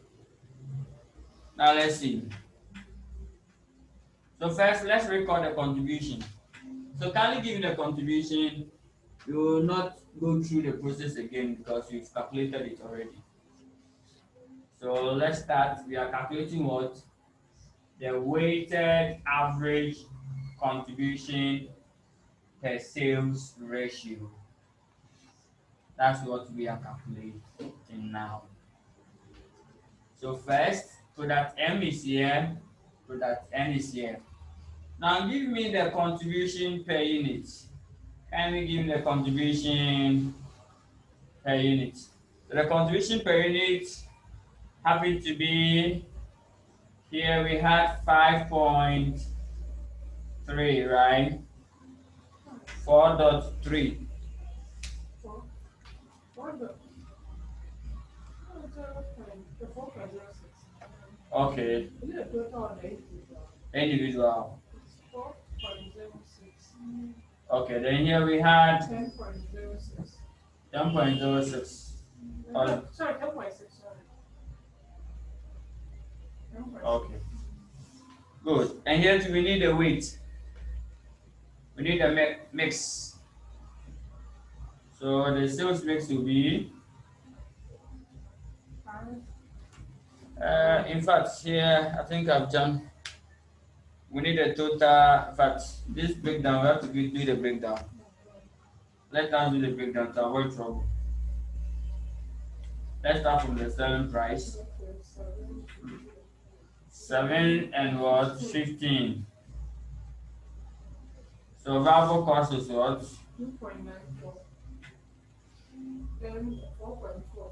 Now let's see. So first, let's record the contribution. So kindly give you the contribution. We will not go through the process again because we've calculated it already. So let's start. We are calculating what? The weighted average contribution per sales ratio. That's what we are calculating now. So first, product M is here, product N is here. Now give me the contribution per unit. Can we give the contribution per unit? So the contribution per unit happened to be, here we had 5.3, right? 4.3. Okay. Individual. Okay, then here we had 10.06. 10.06. Sorry, 10.6. Okay. Good. And here too, we need a weight. We need a mix. So the sales mix will be, in fact, here I think I've done. We need a total. In fact, this breakdown we have to do the breakdown. Let us do the breakdown to avoid trouble. Let's start from the selling price. 7 and what? 15. So variable cost is what? 2.94. Then 4.4.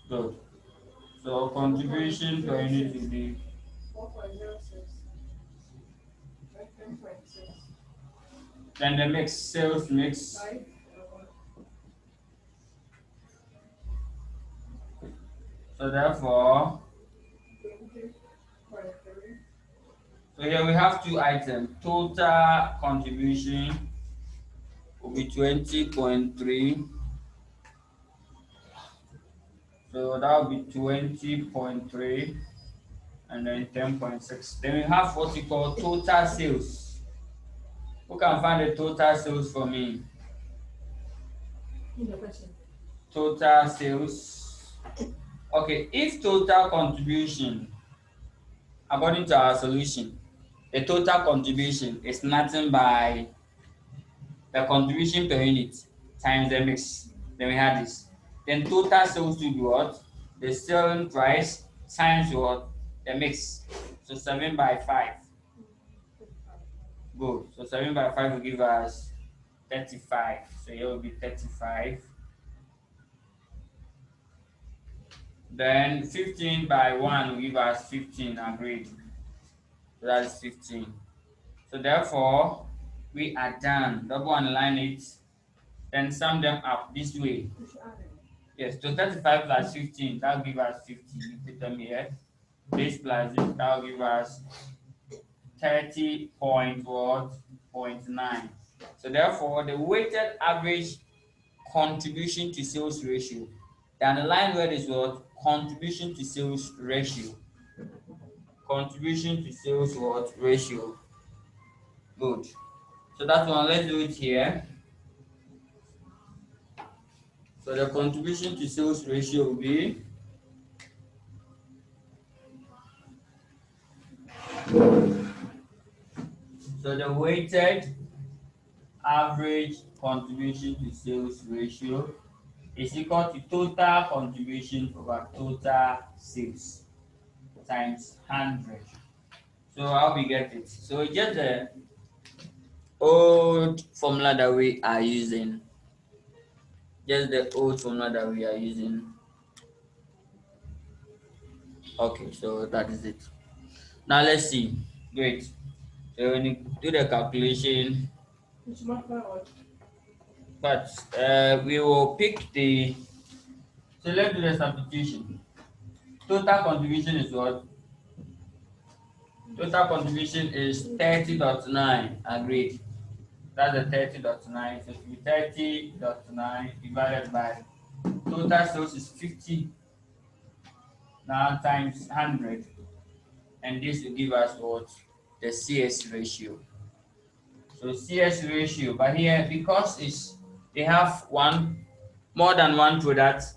Good. So contribution per unit will be 4.06. Then 10.6. Then the mix, sales mix. So therefore, so here we have two items. Total contribution will be 20.3. So that will be 20.3 and then 10.6. Then we have what we call total sales. Who can find the total sales for me? Total sales. Okay, if total contribution, according to our solution, the total contribution is nothing by the contribution per unit times the mix. Then we have this. Then total sales will be what? The selling price times what? The mix. So 7 by 5. Good. So 7 by 5 will give us 35. So here will be 35. Then 15 by 1 will give us 15. Agreed. So that is 15. So therefore, we are done. Double underline it. Then sum them up this way. Yes, so 35 plus 15, that will give us 50. You put them here. This plus this, that will give us 30.9. So therefore, the weighted average contribution to sales ratio. The underlying word is what? Contribution to sales ratio. Contribution to sales what? Ratio. Good. So that one, let's do it here. So the contribution to sales ratio will be so the weighted average contribution to sales ratio is equal to total contribution over total sales times 100. So how we get it? So it's just the old formula that we are using. Just the old formula that we are using. Okay, so that is it. Now let's see. Great. So when you do the calculation, but we will pick the. So let's do the substitution. Total contribution is what? Total contribution is 30.9. Agreed. That's the 30.9. So it will be 30.9 divided by total sales is 50 now times 100. And this will give us what? The CS ratio. So CS ratio, but here because they have more than one product,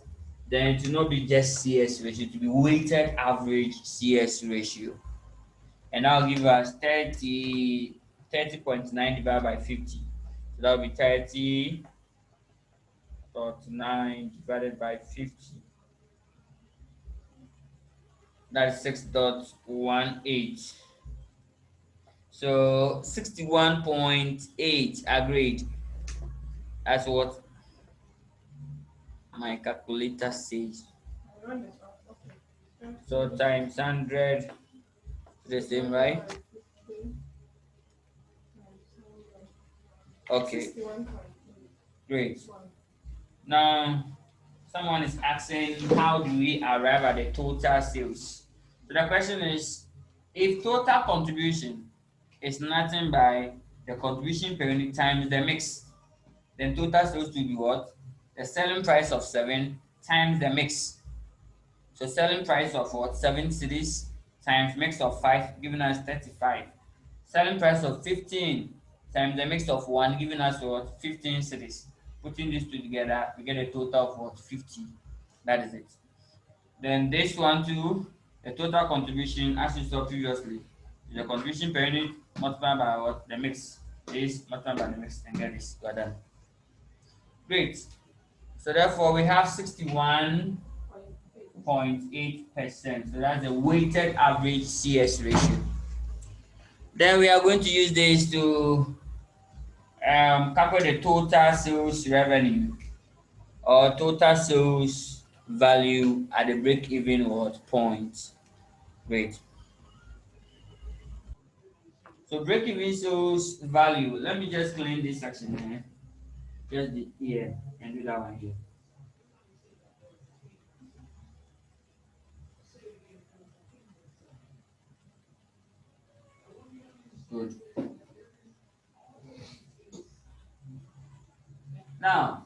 then it will not be just CS ratio, it will be weighted average CS ratio. And that will give us 30.9 divided by 50. So that will be 30.9 divided by 50. That is 6.18. So 61.8. Agreed. That's what my calculator says. So times 100, the same, right? Okay. Great. Now, someone is asking, how do we arrive at the total sales? So the question is, if total contribution is nothing by the contribution per unit times the mix, then total sales will be what? The selling price of 7 times the mix. So selling price of what? 7 cedis times mix of 5, giving us 35. Selling price of 15 times the mix of 1, giving us what? 15 cities. Putting these two together, we get a total of what? 50. That is it. Then this one too, the total contribution as we saw previously, is the contribution per unit multiplied by what? The mix. This multiplied by the mix, and get this. We are done. Great. So therefore we have 61.8%. So that's the weighted average CS ratio. Then we are going to use this to calculate the total sales revenue or total sales value at the break-even what point. Great. So break-even sales value. Let me just clean this section here. Just the here and do that one here. Good. Now,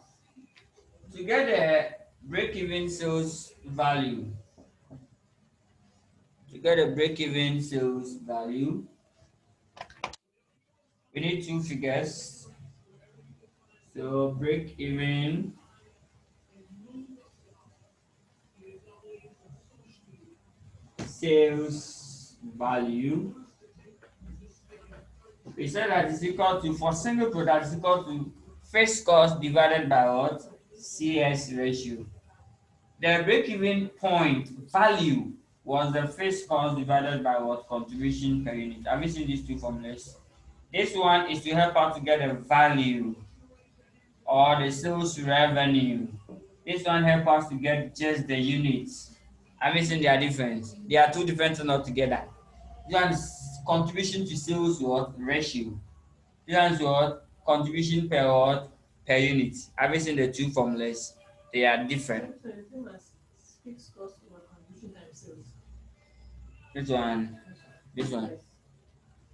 to get the break-even sales value, we need two figures. So break-even sales value, we said that is equal to, for single product, is equal to fixed cost divided by what? CS ratio. The break-even point value was the fixed cost divided by what? Contribution per unit. Have you seen these two formulas? This one is to help out to get the value or the sales revenue. This one help us to get just the units. Have you seen their difference? They are two different things altogether. This one is contribution to sales what? Ratio. This one is what? Contribution per what? Per unit. Have you seen the two formulas? They are different. This one, this one.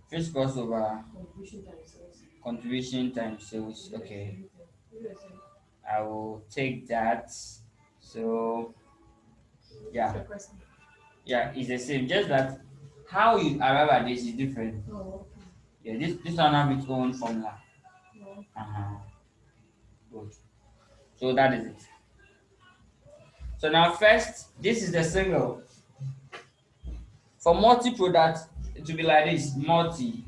Fixed cost over contribution times sales. Okay. I will take that. So yeah. Yeah, it's the same. Just that how you arrive at this is different. Yeah, this one have its own formula. Uh-huh. Good. So that is it. So now first, this is the single. For multi-product, it will be like this, multi.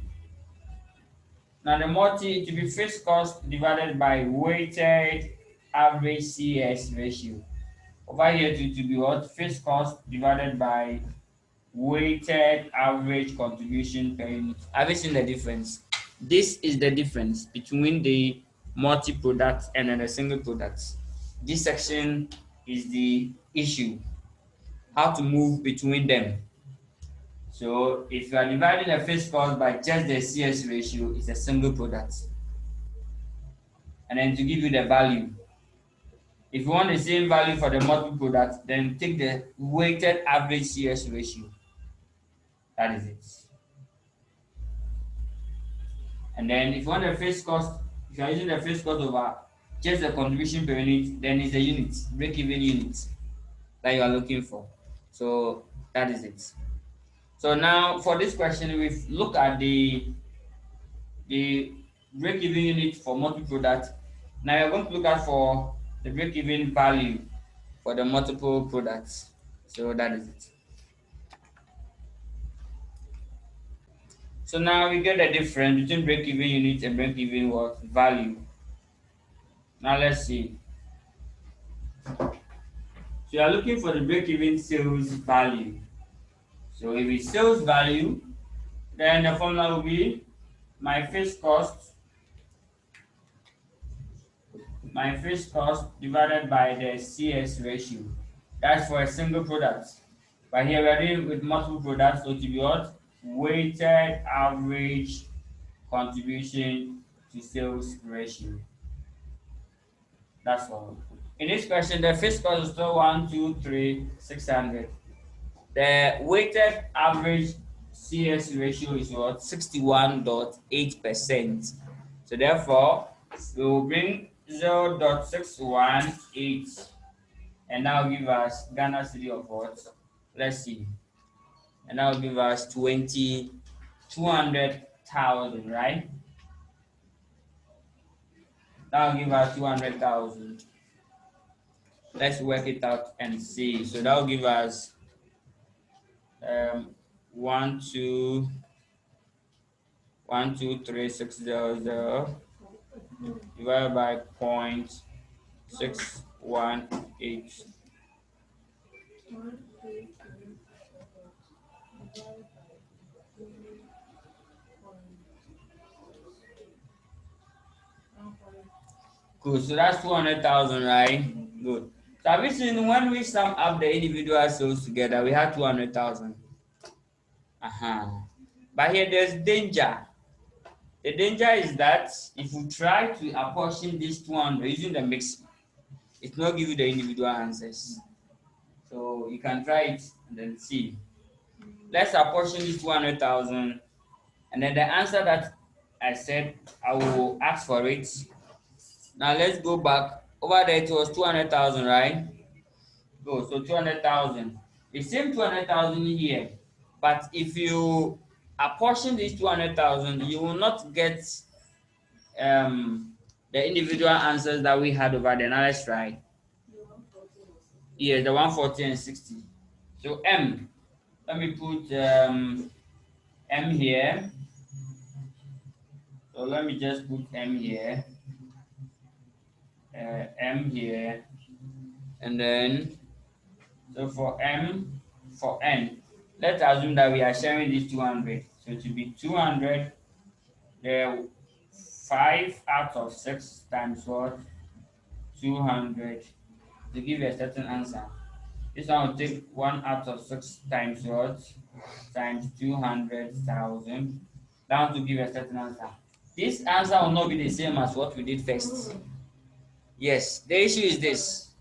Now the multi, it will be fixed cost divided by weighted average CS ratio. Over here, it will be what? Fixed cost divided by weighted average contribution per unit. Have you seen the difference? This is the difference between the multi-product and then the single products. This section is the issue, how to move between them. So if you are dividing a fixed cost by just the CS ratio, it's a single product. And then to give you the value. If you want the same value for the multiple products, then take the weighted average CS ratio. That is it. And then if you want the fixed cost, if you are using the fixed cost over just the contribution per unit, then it's the unit, break-even unit that you are looking for. So that is it. So now for this question, we've looked at the break-even unit for multiple products. Now we're going to look at for the break-even value for the multiple products. So that is it. So now we get the difference between break-even unit and break-even what value. Now let's see. So you are looking for the break-even sales value. So if it's sales value, then the formula will be my fixed cost divided by the CS ratio. That's for a single product. But here we are dealing with multiple products, so to be what? Weighted average contribution to sales ratio. That's all. In this question, the fixed cost is still 123,600. The weighted average CS ratio is what? 61.8%. So therefore, we will bring 0.618 and that will give us Ghana city of what? Let's see. And that will give us 200,000, right? That will give us 200,000. Let's work it out and see. So that will give us um, 1, 2, 1, 2, 3, 6, 0, 0 divided by 0.618. Good. So that's 200,000, right? Good. So have you seen when we sum up the individual sales together, we had 200,000. Uh-huh. But here there's danger. The danger is that if you try to apportion this 200 using the mix, it will not give you the individual answers. So you can try it and then see. Let's apportion this 200,000, and then the answer that I said, I will ask for it. Now let's go back. Over there it was 200,000, right? Go. So 200,000. The same 200,000 here. But if you apportion this 200,000, you will not get the individual answers that we had over there. Now let's try. Yeah, the 140 and 60. So M. Let me put M here. So let me just put M here. M here. And then so for M, for N, let's assume that we are sharing this 200. So to be 200, the 5 out of 6 times what? 200 to give you a certain answer. This one will take 1 out of 6 times what? Times 200,000. Down to give a certain answer. This answer will not be the same as what we did first. Yes, the issue is this.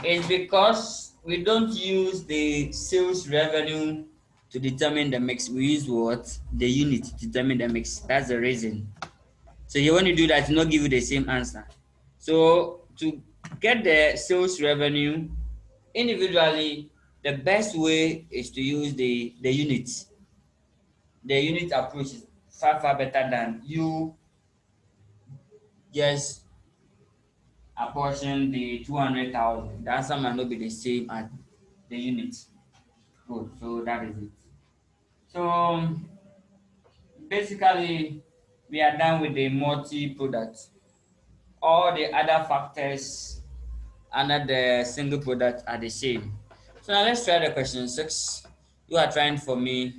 It's because we don't use the sales revenue to determine the mix. We use what? The unit to determine the mix. That's the reason. So you want to do that, to not give you the same answer. So to get the sales revenue individually, the best way is to use the unit. The unit approach is far better than you just apportion the 200,000. The answer might not be the same as the unit. Good. So that is it. So basically, we are done with the multi-product. All the other factors under the single product are the same. So now let's try the question 6. You are trying for me.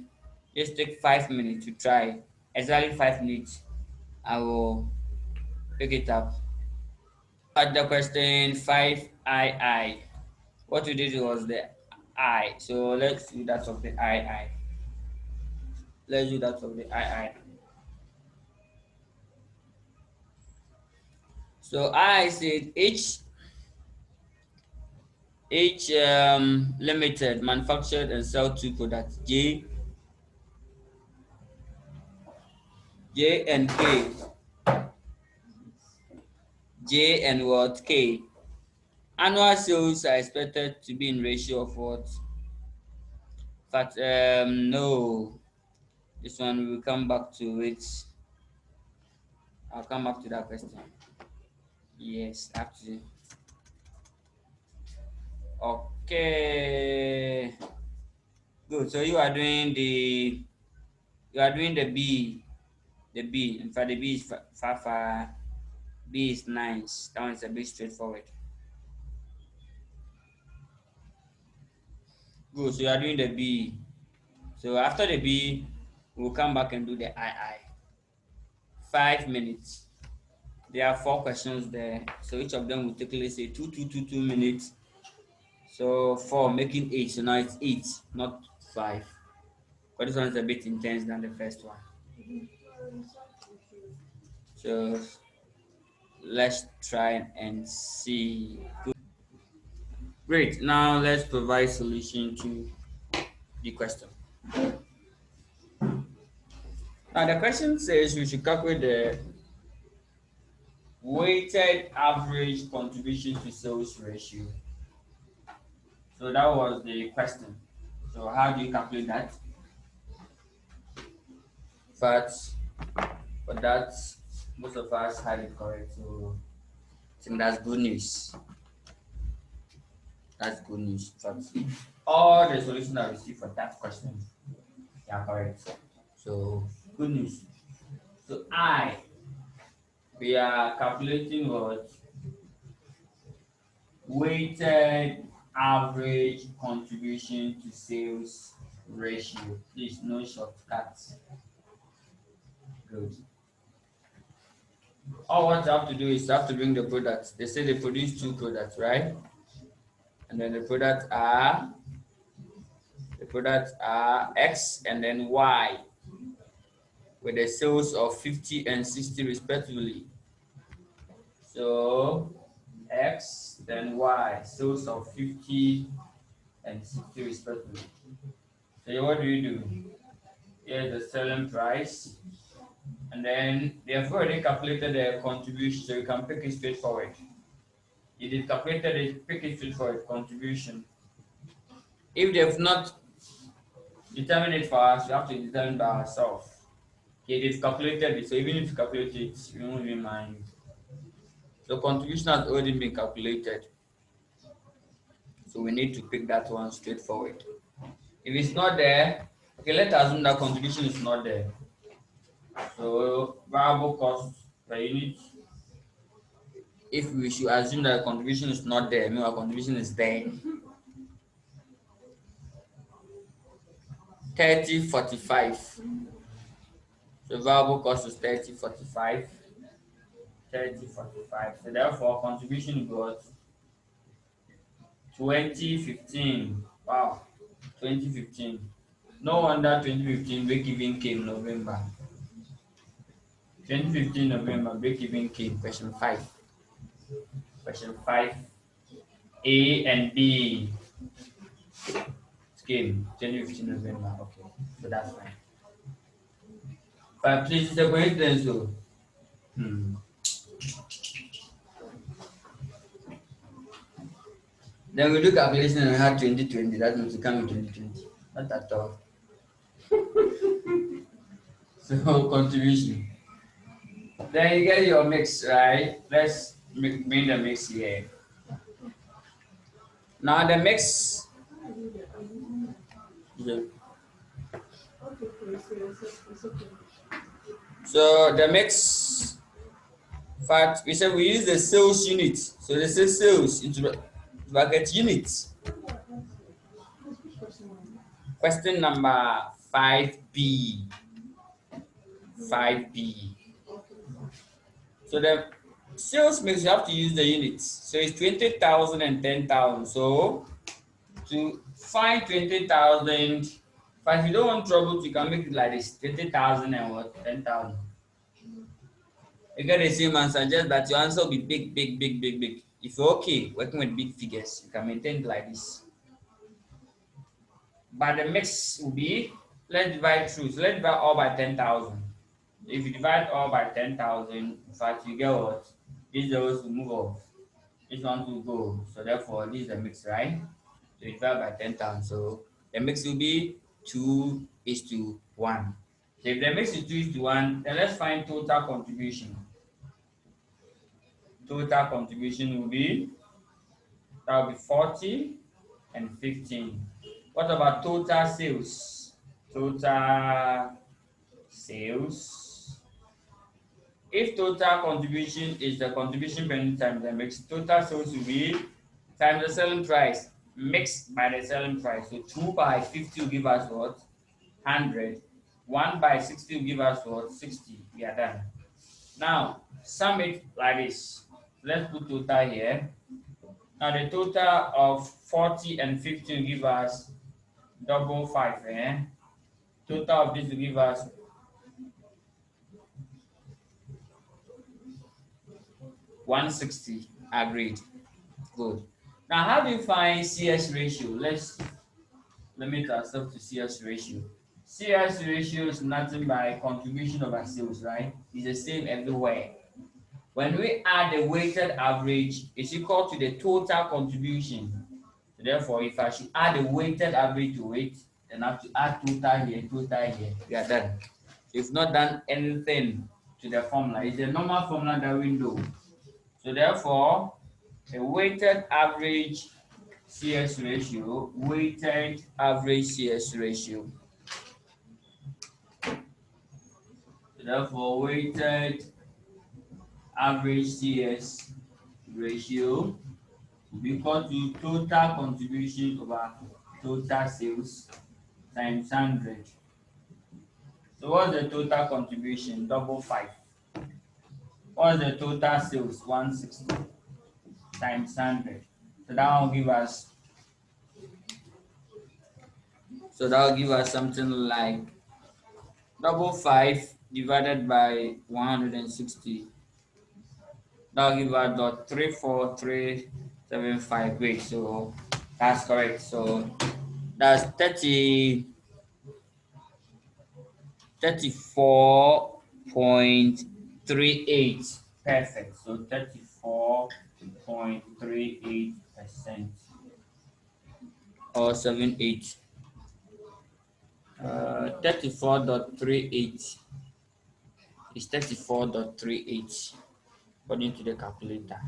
Just take 5 minutes to try. Exactly 5 minutes. I will pick it up. At the question 5II. What we did was the I. So let's do that of the II. Let's do that of the II. So I said H limited manufactured and sell 2 products. J and K. J and what? K. Annual sales are expected to be in ratio of what? But no. This one we will come back to it. I'll come back to that question. Yes, actually. Okay. Good. So you are doing the B. The B. In fact, the B is far. B is nice. That one is a bit straightforward. Good. So you are doing the B. So after the B, we'll come back and do the II. 5 minutes. There are 4 questions there. So each of them will take, let's say, 2 minutes. So 4 making 8. So now it's 8, not 5. But this one is a bit intense than the first one. So let's try and see. Great. Now let's provide solution to the question. Now the question says we should calculate the weighted average contribution to sales ratio. So that was the question. So how do you calculate that? But for the that most of us had it correct. So I think that's good news. That's good news. But all the solutions I received for that question, they are correct. So good news. So we are calculating what weighted average contribution to sales ratio. Please, no shortcuts. Good. All what you have to do is you have to bring the products. They say they produce two products, right? And then the products are X and then Y with the sales of 50 and 60 respectively. So X then Y, sales of 50 and 60 respectively. So what do? Here's the selling price. And then they have already calculated the contribution, so you can pick it straightforward. If they calculated it, pick it straightforward, contribution. If they've not determined it for us, we have to determine by ourselves. Okay, they've calculated it, so even if you calculate it, you won't even mind. So contribution has already been calculated. So we need to pick that one straightforward. If it's not there, okay, let's assume that contribution is not there. So variable cost per unit, if we should assume that contribution is not there, meanwhile contribution is there. 3045. So variable cost is 3045. 3045. So therefore contribution got 2015. Wow, 2015. No wonder 2015 break-even came November. 2015 November break-even came. Question 5. Question 5. A and B. Came 2015 November. Okay, so that's fine. But please, it's a coincidence though. Then we do calculation and we had 2020. That means it come in 2020. Not at all. So contribution. Then you get your mix, right? Let's bring the mix here. Now the mix. So the mix. In fact, we said we use the sales unit. So they say sales into bracket units. Question number 5B. 5B. So the sales mix, you have to use the units. So it's 20,000 and 10,000. So to find 20,000, if you don't want trouble, you can make it like this: 20,000 and what? 10,000. You get the same answer, just that your answer will be big, big, big, big, big. If you're okay working with big figures, you can maintain it like this. But the mix will be, let's divide through. So let's divide all by 10,000. If you divide all by 10,000, in fact, you get what? These zeros will move off. This one will go. So therefore, this is the mix, right? So you divide by 10,000. So the mix will be 2:1. So if the mix is 2:1, then let's find total contribution. Total contribution will be, that will be 40 and 15. What about total sales? Total sales. If total contribution is the contribution per unit times the mix, total sales will be times the selling price mixed by the selling price. So 2 by 50 will give us what? 100. 1 by 60 will give us what? 60. We are done. Now sum it like this. Let's put total here. Now the total of 40 and 50 will give us double 5. Total of this will give us 160. Agreed. Good. Now how do you find CS ratio? Let's limit ourselves to CS ratio. CS ratio is nothing but contribution over sales, right? It's the same everywhere. When we add the weighted average, it's equal to the total contribution. So therefore, if I should add the weighted average to it, then I have to add total here, total here. We are done. So if not done anything to the formula. It's the normal formula that we know. So therefore, a weighted average CS ratio, so therefore weighted average CS ratio will be equal to total contribution over total sales times 100. So what's the total contribution? Double five. What's the total sales? 160 times 100. So that will give us something like double five divided by 160. That will give us dot 34375. Wait, so that's correct. So that's 34.38. Perfect. So 34.38% or 78. 34.38 is 34.38 according to the calculator.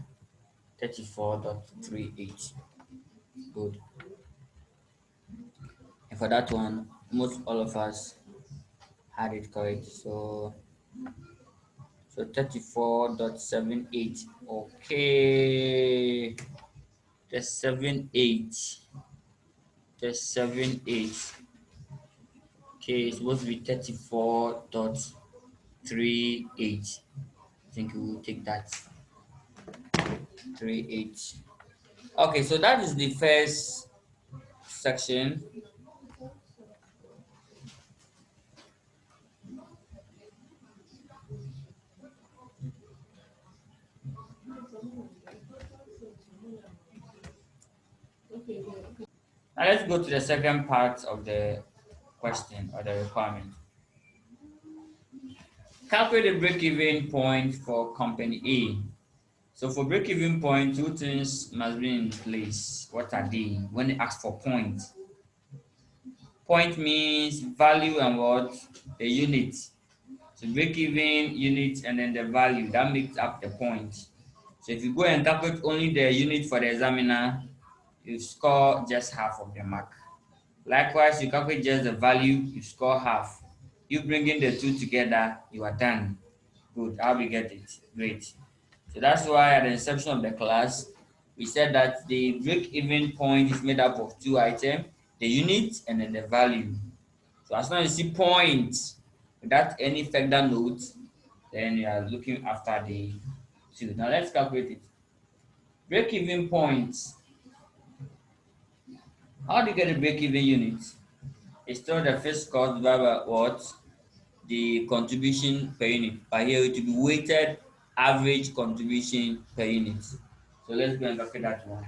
34.38. Good. And for that one, most all of us had it correct. So 34.78. Okay. The 78. The 78. Okay, it's supposed to be 34.38. I think we will take that. 38. Okay, so that is the first section. Now let's go to the second part of the question or the requirement. Calculate the break-even point for company A. So for break-even point, two things must be in place. What are they? When they ask for point, point means value and what? The unit. So break-even unit and then the value that makes up the point. So if you go and calculate only the unit for the examiner, you score just half of the mark. Likewise, you calculate just the value, you score half. You bringing the two together, you are done. Good, how we get it? Great. So that's why at the inception of the class, we said that the break-even point is made up of two items, the unit and then the value. So as long as you see point without any further note, then you are looking after the two. Now let's calculate it. Break-even points. How do you get a break-even unit? It's still the fixed cost divided by what? The contribution per unit. But here it will be weighted average contribution per unit. So let's go and calculate that one.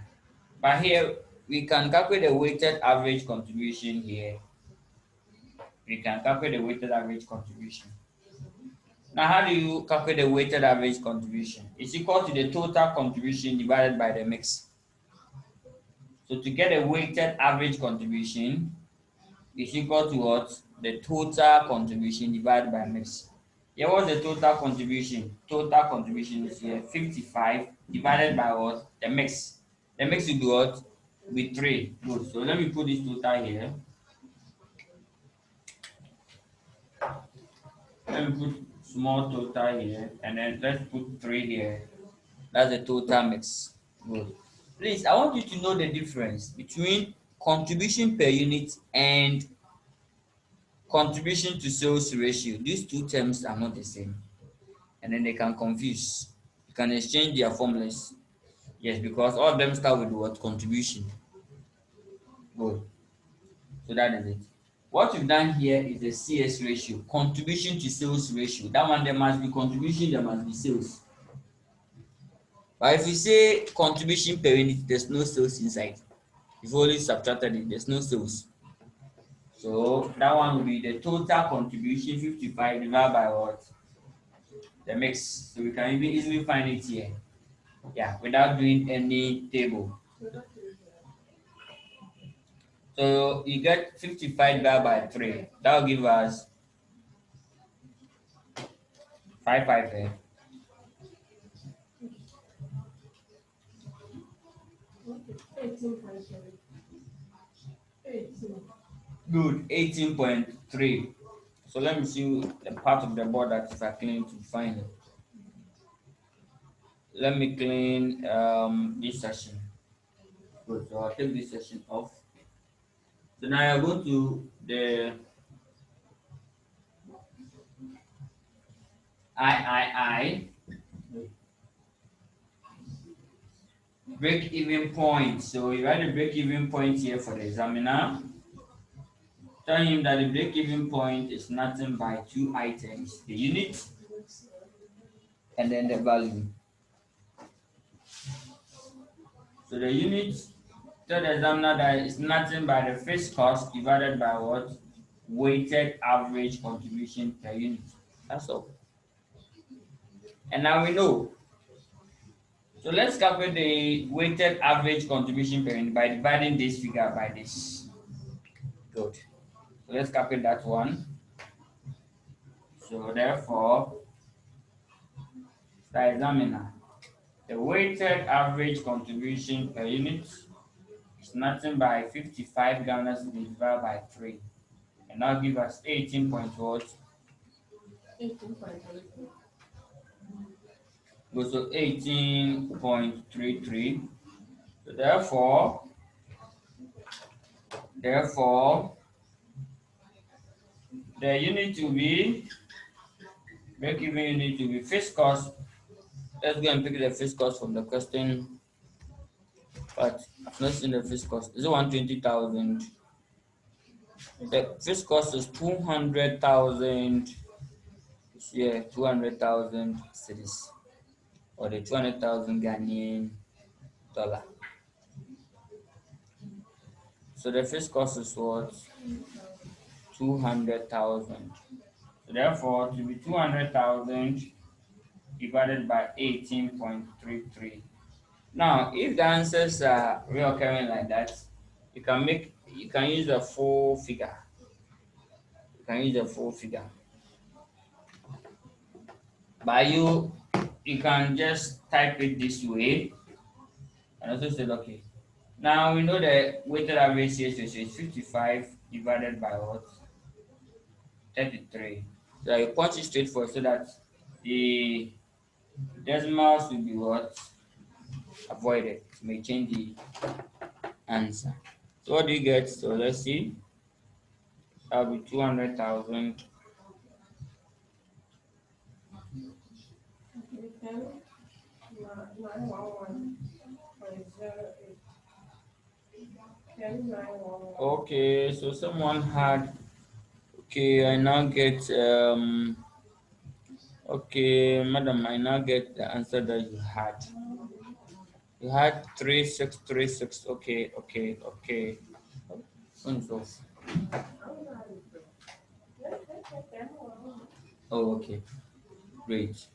But here we can calculate the weighted average contribution here. We can calculate the weighted average contribution. Now, how do you calculate the weighted average contribution? It's equal to the total contribution divided by the mix. So to get a weighted average contribution, is equal to what? The total contribution divided by mix. Here, what's the total contribution? Total contribution is here 55 divided by what? The mix. The mix will be what? With 3. Good. So let me put this total here. Let me put small total here and then let's put 3 here. That's the total mix. Good. Please, I want you to know the difference between contribution per unit and contribution to sales ratio. These two terms are not the same. And then they can confuse. You can exchange their formulas. Yes, because all of them start with what? Contribution. Good. So that is it. What we've done here is the CS ratio, contribution to sales ratio. That one, there must be contribution, there must be sales. But if you say contribution per unit, there's no sales inside. You've only subtracted it, there's no sales. So that one will be the total contribution 55 divided by what? The mix. So we can even easily find it here. Yeah, without doing any table. So you get 55 divided by 3. That will give us 5 eh? Good, 18.3. So let me see the part of the board that is clean to find. Let me clean this section. Good, so I'll take this section off. So now I go to the I break even point. So you write the break even point here for the examiner. Tell him that the break even point is nothing by two items, the unit and then the value. So the unit, tell the examiner that it's nothing by the fixed cost divided by what? Weighted average contribution per unit. That's all. And now we know. So let's calculate the weighted average contribution per unit by dividing this figure by this. Good. So let's calculate that one. So therefore, the examiner, the weighted average contribution per unit is nothing by 55 Ghana divided by 3. And now give us 18 point what? 18.33. Goes to 18.33. So therefore, the unit will be break-even unit will be fixed cost. Let's go and pick the fixed cost from the question. But I've not seen the fixed cost. Is it 120,000? The fixed cost is 200,000. Yeah, 200,000 cedis, or the 200,000 Ghanaian dollar. So the fixed cost is what? 200,000. So therefore, to be 200,000 divided by 18.33. Now, if the answers are reoccurring like that, you can use a full figure. You can use a full figure. But you can just type it this way and also say, okay, now we know the weighted average CS ratio is 55 divided by what? 33. So you punch it straight forward so that the decimals will be what? Avoided. It may change the answer. So what do you get? So let's see. That will be 200,000. Okay, so someone had. Okay, I now get. Okay, madam, I now get the answer that you had. You had 3636. Okay. Wonderful. Oh, okay. Great.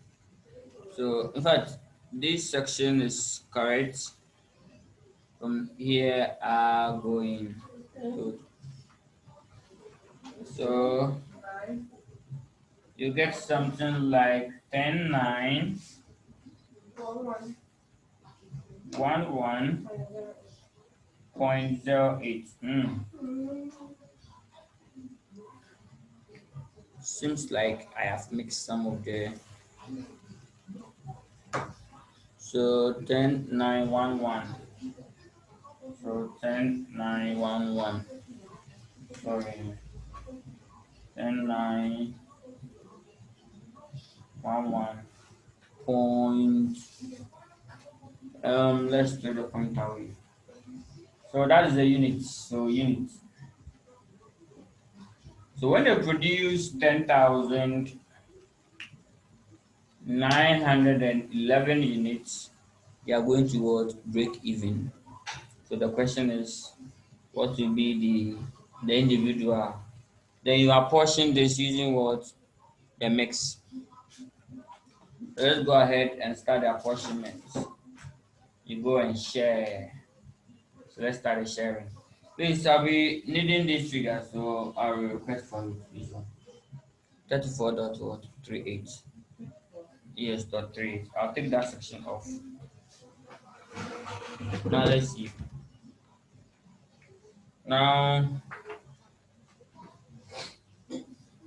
So, in fact, this section is correct. From here, going good. So, you get something like 10,911.08. Seems like I have mixed some of the. So 10,911. So 10,911. Sorry. 10,911. Point. Let's do the point away. So that is the unit. So unit. So when they produce 10,911 units, they are going to break even. So the question is, what will be the individual? Then you apportion this using what? The mix. Let's go ahead and start the apportionment. You go and share. So let's start the sharing. Please, I'll be needing this figure, so I will request for you this one. 34.38. Yes, dot 3. I'll take that section off. Now let's see. Now we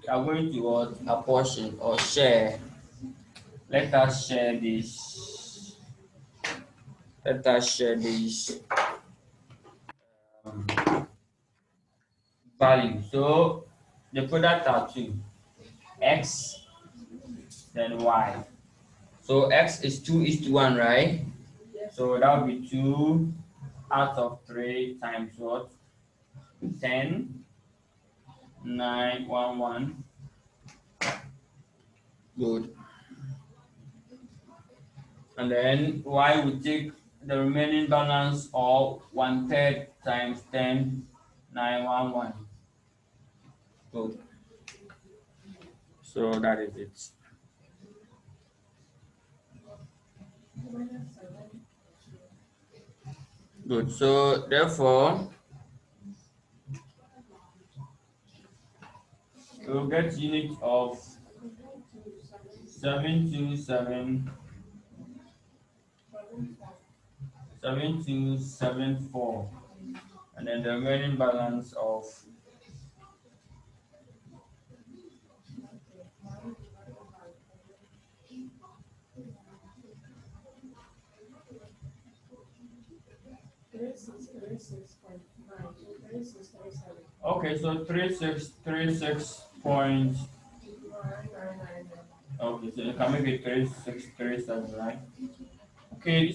are going to what? Apportion or share. Let us share this. Let us share this value. So the product are two, x then y. So x is 2:1, right? So that would be 2 out of 3 times what? 10, 9, 1, 1. Good. And then y will take the remaining balance of 1/3 times 10, 9, 1, 1. Good. So that is it. Good. So therefore, we'll get unit of 7274, and then the remaining balance of 3637. Okay, so 3636 okay, so you can make it 3637, right? Okay,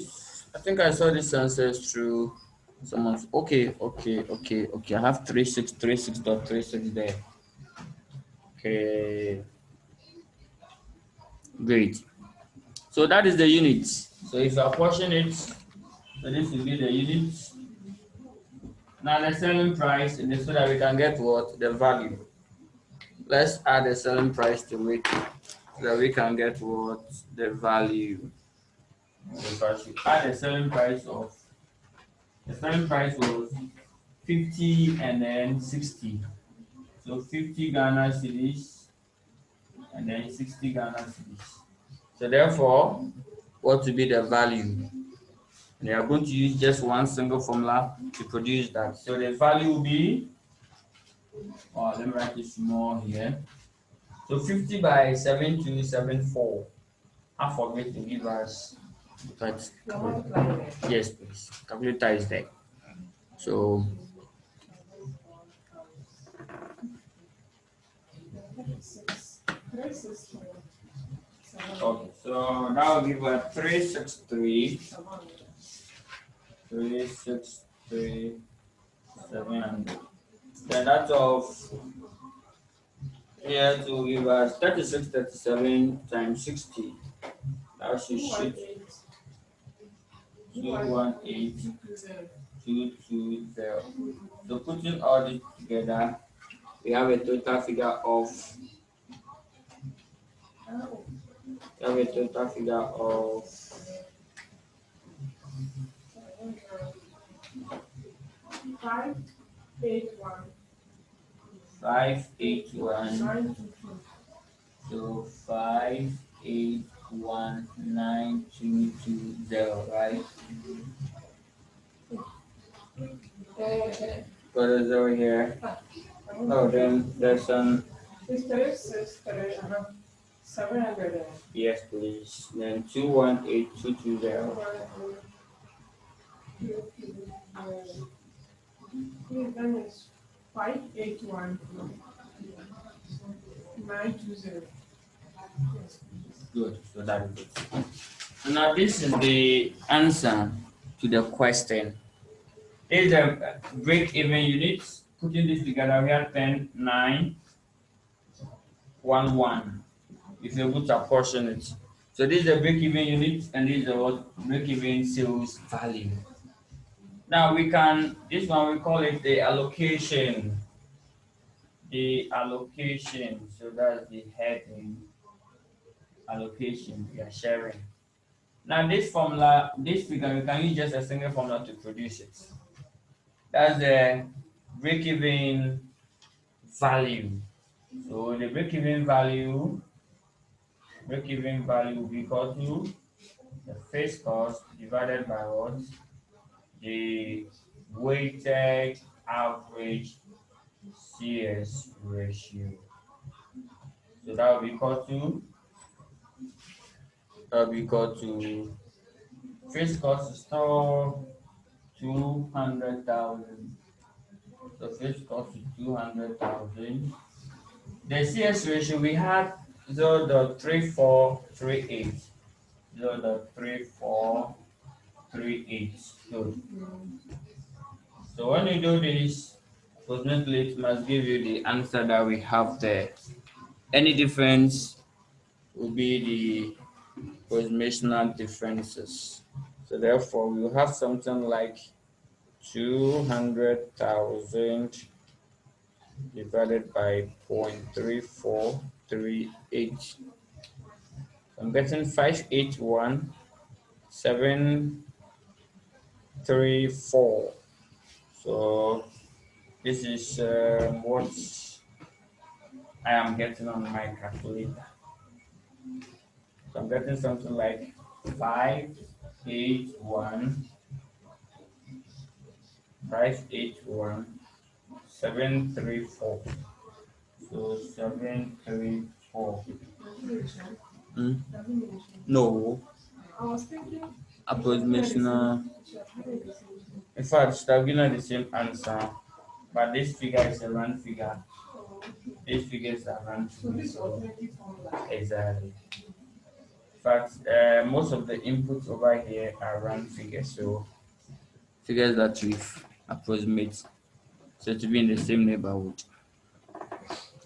I think I saw this answers through someone's. Okay. I have 3636.36 there. Okay, great. So that is the unit. So if you apportion it, so this will be the unit. Now the selling price, and so that we can get what? The value. Let's add the selling price to it so that we can get what? The value. If I should add the selling price was 50 and then 60. So 50 Ghana cedis and then 60 Ghana cedis. So therefore, what will be the value? We are going to use just one single formula to produce that. So the value will be, let me write it small here. So 50 by 7274. Half of it to give us, but yes, please. Calculator is there. So okay, so that will give us 363, 700. Then that of here to give us 3637 times 60. That should shoot 218220. So putting all this together, we have a total figure of 581. So 5819220, right? Got a 0 here. Oh, then there's some. 700. Yes, please. Then 218220. Then it's 581,920. Good. So that is it. Now this is the answer to the question. This is the break-even units. Putting this together, we have 10, 9, 1, 1. If you're able to apportion it. So this is the break-even unit, and this is the what? Break-even sales value. Now this one we call it the allocation. The allocation. So that's the heading. Allocation we are sharing. Now this formula, this figure, we can use just a single formula to produce it. That's the break-even value. So the break-even value Break-even value will be equal to the fixed cost divided by what? The weighted average CS ratio. So that will be equal to fixed cost is still 200,000. So fixed cost is 200,000. The CS ratio we had 0.3438. 0.3438. Good. So when you do this, approximately it must give you the answer that we have there. Any difference will be the approximational differences. So therefore, we will have something like 200,000 divided by 0.3438. I'm getting 581,734. So this is what I am getting on my calculator. So I'm getting something like 581, 734. So 734. Hmm? No, approximation. In fact, should have given the same answer, but this figure is a round figure. These figures are round figures. So exactly. In fact, most of the inputs over here are round figures, so figures that we've approximate. So to be in the same neighborhood.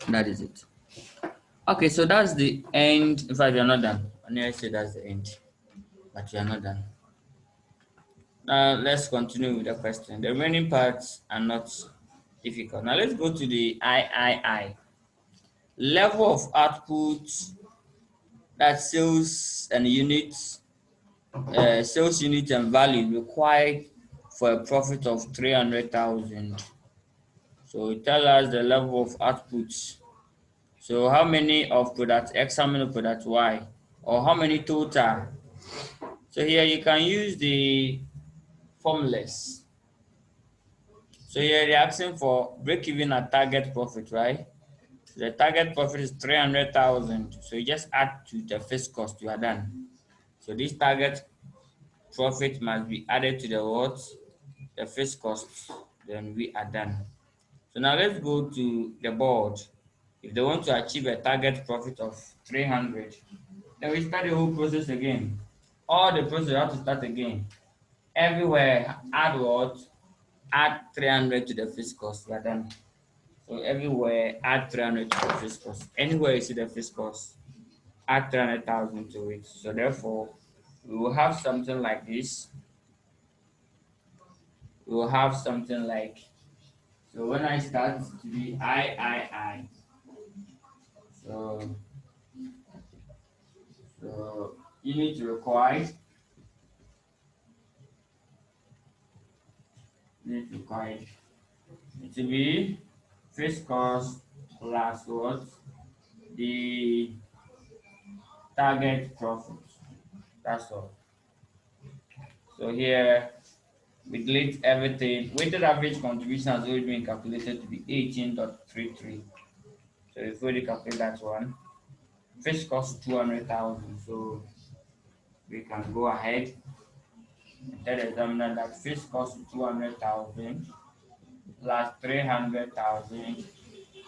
That is it. Okay, so that's the end. In fact, you're not done. I nearly say that's the end, but you're not done. Now let's continue with the question. The remaining parts are not difficult. Now let's go to the III. Level of output that sales unit and value required for a profit of 300,000. So it tells us the level of output. So how many of product X, how many of product Y, or how many total? So here you can use the formulas. So here they're asking for break even at target profit, right? The target profit is 300,000. So you just add to the fixed cost, you are done. So this target profit must be added to the what? The fixed cost. Then we are done. So now let's go to the board. If they want to achieve a target profit of 300, then we start the whole process again. All the process have to start again. Everywhere, add what? Add 300 to the fixed cost. We are done. So everywhere, add 300 to the fixed cost. Anywhere you see the fixed cost, add 300,000 to it. So therefore, we will have something like this. We will have something like, so when I start to be I. So, so unit required, it will be fixed cost plus what? The target profit. That's all. So here we delete everything. Weighted average contribution has already been calculated to be 18.33. So if we calculate that one, fixed cost 200,000. So we can go ahead and tell the examiner that fixed cost 200,000 plus 300,000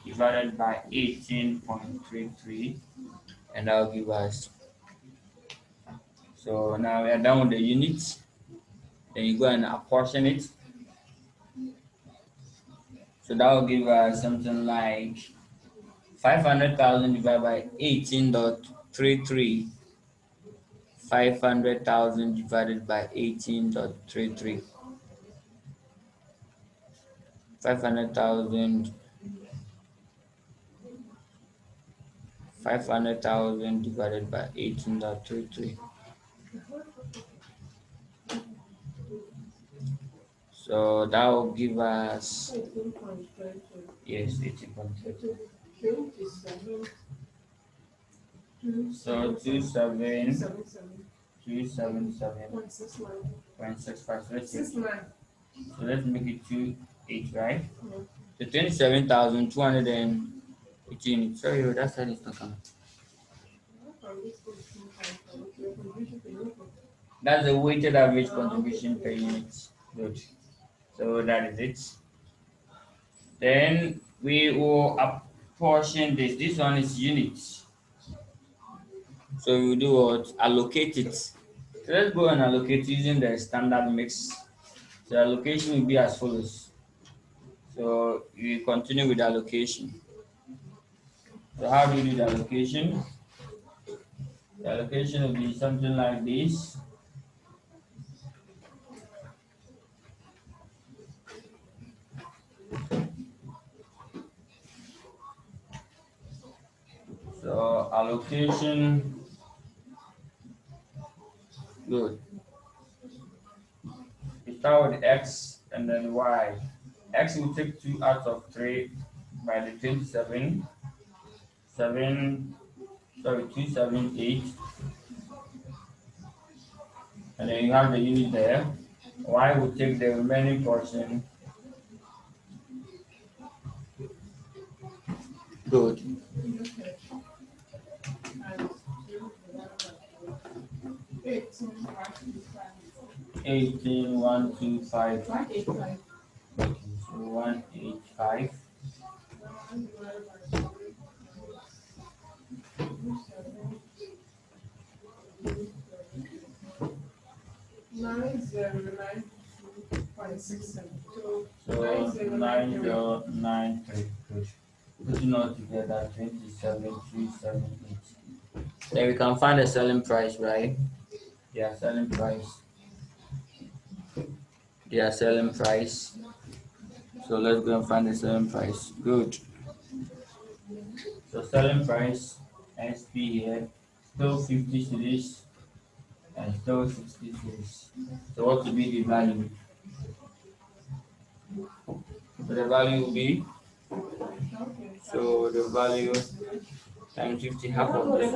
divided by 18.33, and that will give us. So now we are done with the units. Then you go and apportion it. So that will give us something like 500,000 divided by 18.33. 500,000 divided by 18.33. 500,000 divided by 18.33. So that will give us, yes, 18.33. So 277.65. So let's make it 28, right? So 27,218. Sorry, that side is not coming. That's the weighted average contribution per unit. Good. So that is it. Then we will apportion this. This one is units. So we will do what? Allocate it. So let's go and allocate using the standard mix. So allocation will be as follows. So we continue with the allocation. So how do you do the allocation? The allocation will be something like this. So allocation, good. We start with X and then Y. X will take 2 out of 3 by the 27, 278. And then you have the unit there. Y will take the remaining portion. Good. 18,125. Okay, so 185. So 9093. Good. Putting all together, 27,378. Then we can find the selling price, right? Yeah, selling price. Their selling price. So let's go and find the selling price. Good. So selling price, SP here, still 50 cedis and still 60 cedis. So what will be the value? So the value will be, so the value times 50, half of this.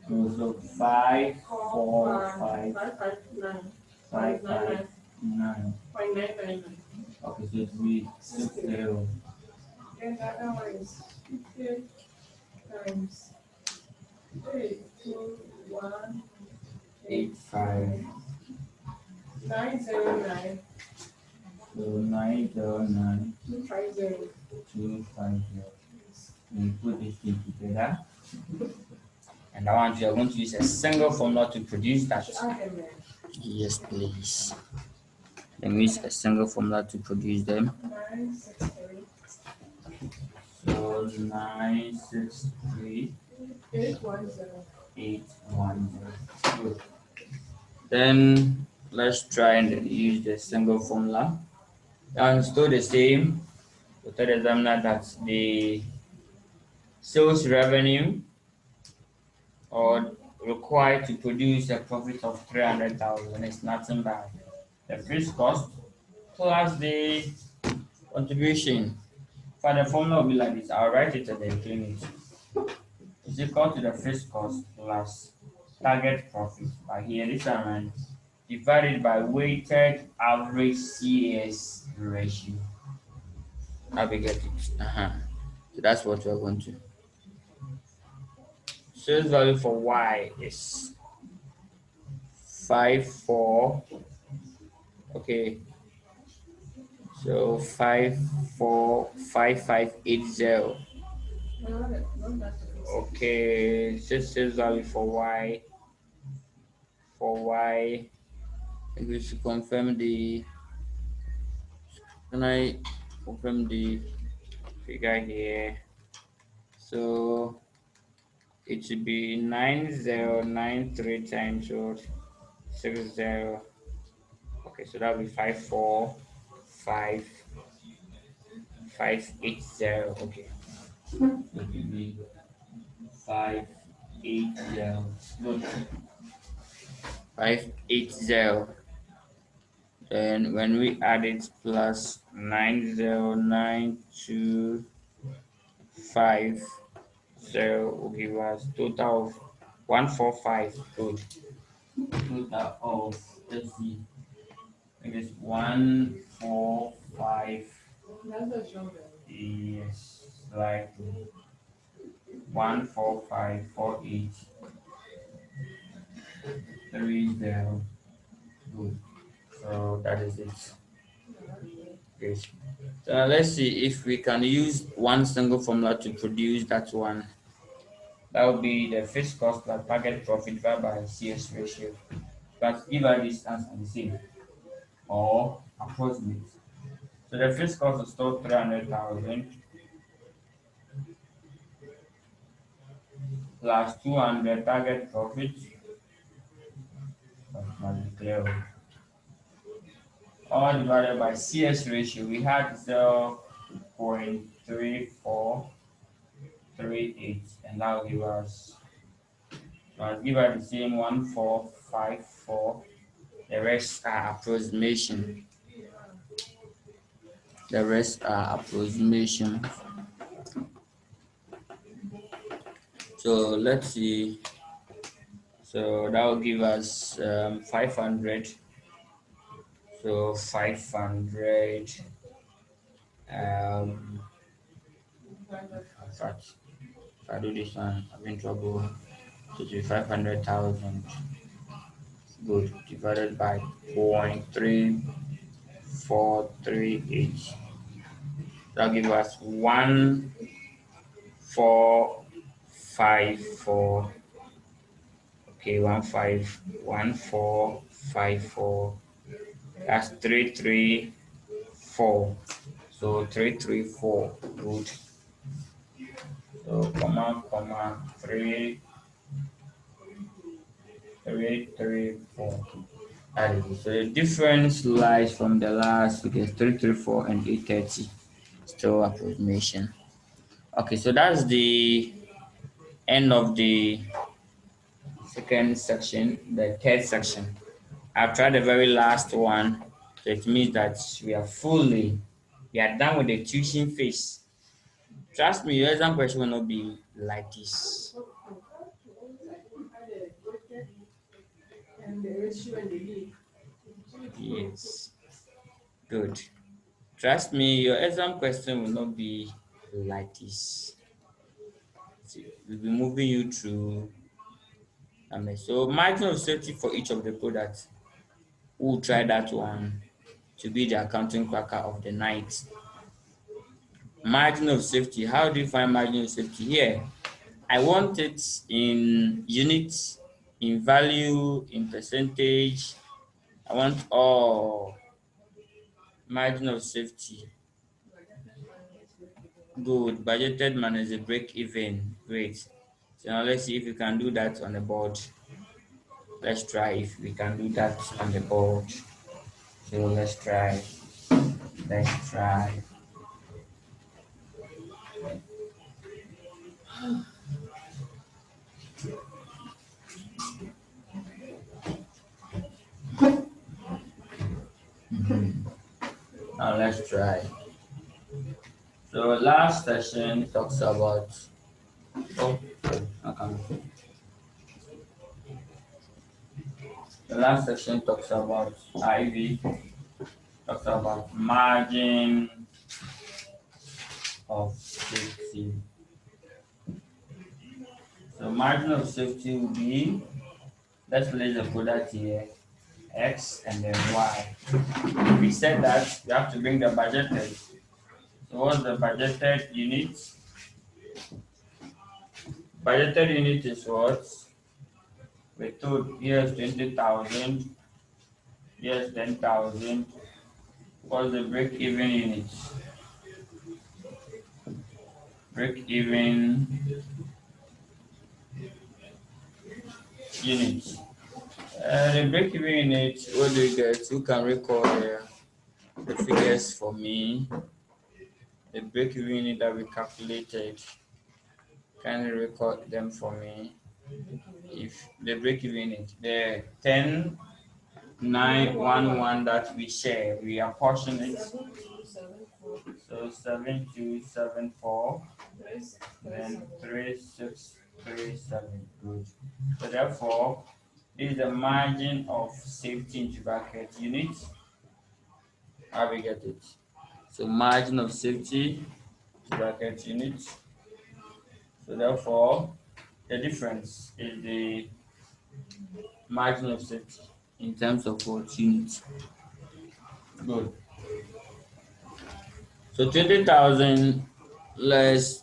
So 545,559. Okay, so it will be 60. Then the other one is 50 times 82185. 909. So 909 250. We put this thing together. And that one we are going to use a single formula to produce that. Yes, please. Let me use a single formula to produce them. So 963 810. Good. Then let's try and use the single formula. And still the same. We tell the examiner that the sales revenue or required to produce a profit of 300,000 is nothing but the fixed cost plus the contribution. For the formula will be like this. I'll write it at the clinic. Is equal to the fixed cost plus target profit. By here, this amount divided by weighted average CS ratio. How we get it? So that's what we're going to. Sales value for Y is 54. Okay. So 545580. Okay, sales value for Y. I think we should confirm the. Can I confirm the figure here? So it should be 9093 times what? 60. Okay, so that will be 54580. Okay. So it will be 580. Good. 580. Then when we add it plus 9092 will give us total of 145. Good. Total of, let's see, it is 145. Yes, like 1454830. Good. So that is it. Good. So now let's see if we can use one single formula to produce that one. That would be the fixed cost plus target profit divided by CS ratio. But either this answer the same or approximate. So the fixed cost is still 300,000 plus 200 target profit. That must be clear. All divided by CS ratio. We had 0.3438, and that will give us the same 1454. The rest are approximation. The rest are approximation. So let's see. So that will give us 500. So 500. Um, in fact, if I do this one, I'm in trouble. So it will be 500,000. Good. Divided by 0.3438. That'll give us 1454. Okay, 1454. That's 334. So 334. Good. So comma 334. That is it. So the difference lies from the last because 334 and 830. Still approximation. Okay, so that's the end of the second section, the third section. I've tried the very last one, so it means that we are done with the tuition phase. Trust me, your exam question will not be like this. Yes, good. Trust me, your exam question will not be like this. See, we'll be moving you through. So margin of safety for each of the products. We'll try that one to be the accounting cracker of the night. Margin of safety. How do you find margin of safety? Here, I want it in units, in value, in percentage. I want all margin of safety. Good. Budgeted minus the break even. Great. So now let's see if we can do that on the board. Let's try if we can do that on the board. So let's try. Let's try. Now let's try. So last session talks about okay. The last session talks about IV, talks about margin of safety. So margin of safety will be, let's place the product here, X and then Y. We said that you have to bring the budgeted. So what's the budgeted unit? Budgeted unit is what? We told here's 20,000, here's 10,000. What's the break-even unit? Break-even unit. The break-even unit, what do you get? Who can recall the figures for me? The break-even unit that we calculated. Can you record them for me? If the break-even unit, the 10,911 that we share, we apportion it. So 7274, then 3637. Good. So therefore, this is the margin of safety into bracket units. How we get it? So margin of safety to bracket units. So therefore, the difference is the margin of safety in terms of what units. Good. So 20,000 less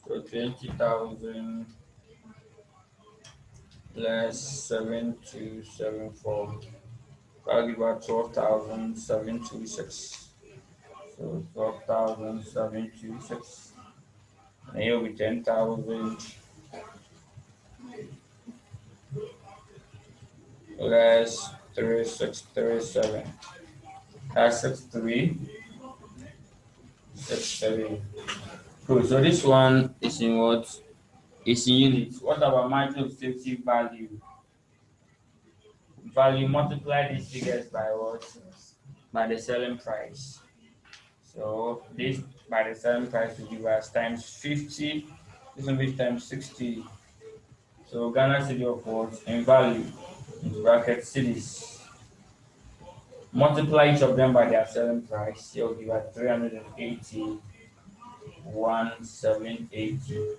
so 20,000 less 7274. I'll give out 12,726. So 12,726. And here will be 10,000 less 3637. That's 6363. Cool. So this one is in what? It's in units. What about margin of safety value? Value multiply these figures by what? By the selling price. So this by the selling price will give us times 50. This will be times 60. So Ghana city of what? In value. Into bracket cities. Multiply each of them by their selling price. You'll give us 380, 1780.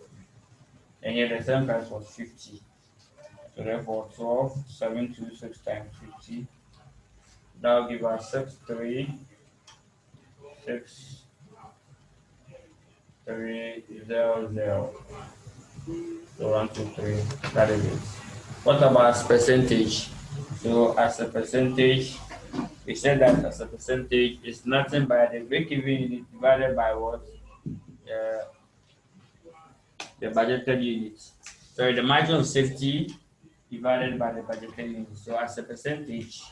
And here the selling price was 50. So therefore 12,726 times 50. That will give us 636,300. So 1, 2, 3. That is it. What about percentage? So as a percentage, we said that as a percentage is nothing but the break-even unit divided by what? The budgeted unit. Sorry, the margin of safety divided by the budgeted unit. So as a percentage,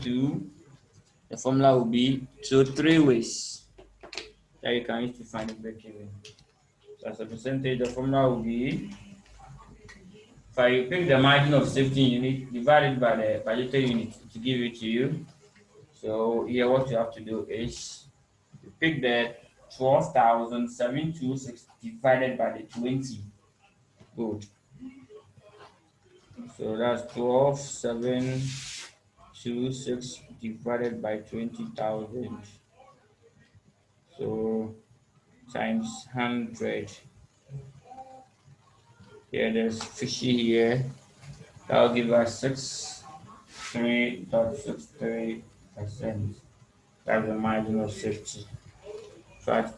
to the formula will be so 3 ways that you can use to find the break-even. So as a percentage, the formula will be if I pick the margin of safety unit divided by the budgeted unit to give it to you. So here what you have to do is you pick the 12,726 divided by the 20. Good. So that's 12,726 divided by 20,000. So times 100. Here there's fishy here. That will give us 63.63%. That's the margin of safety. Right.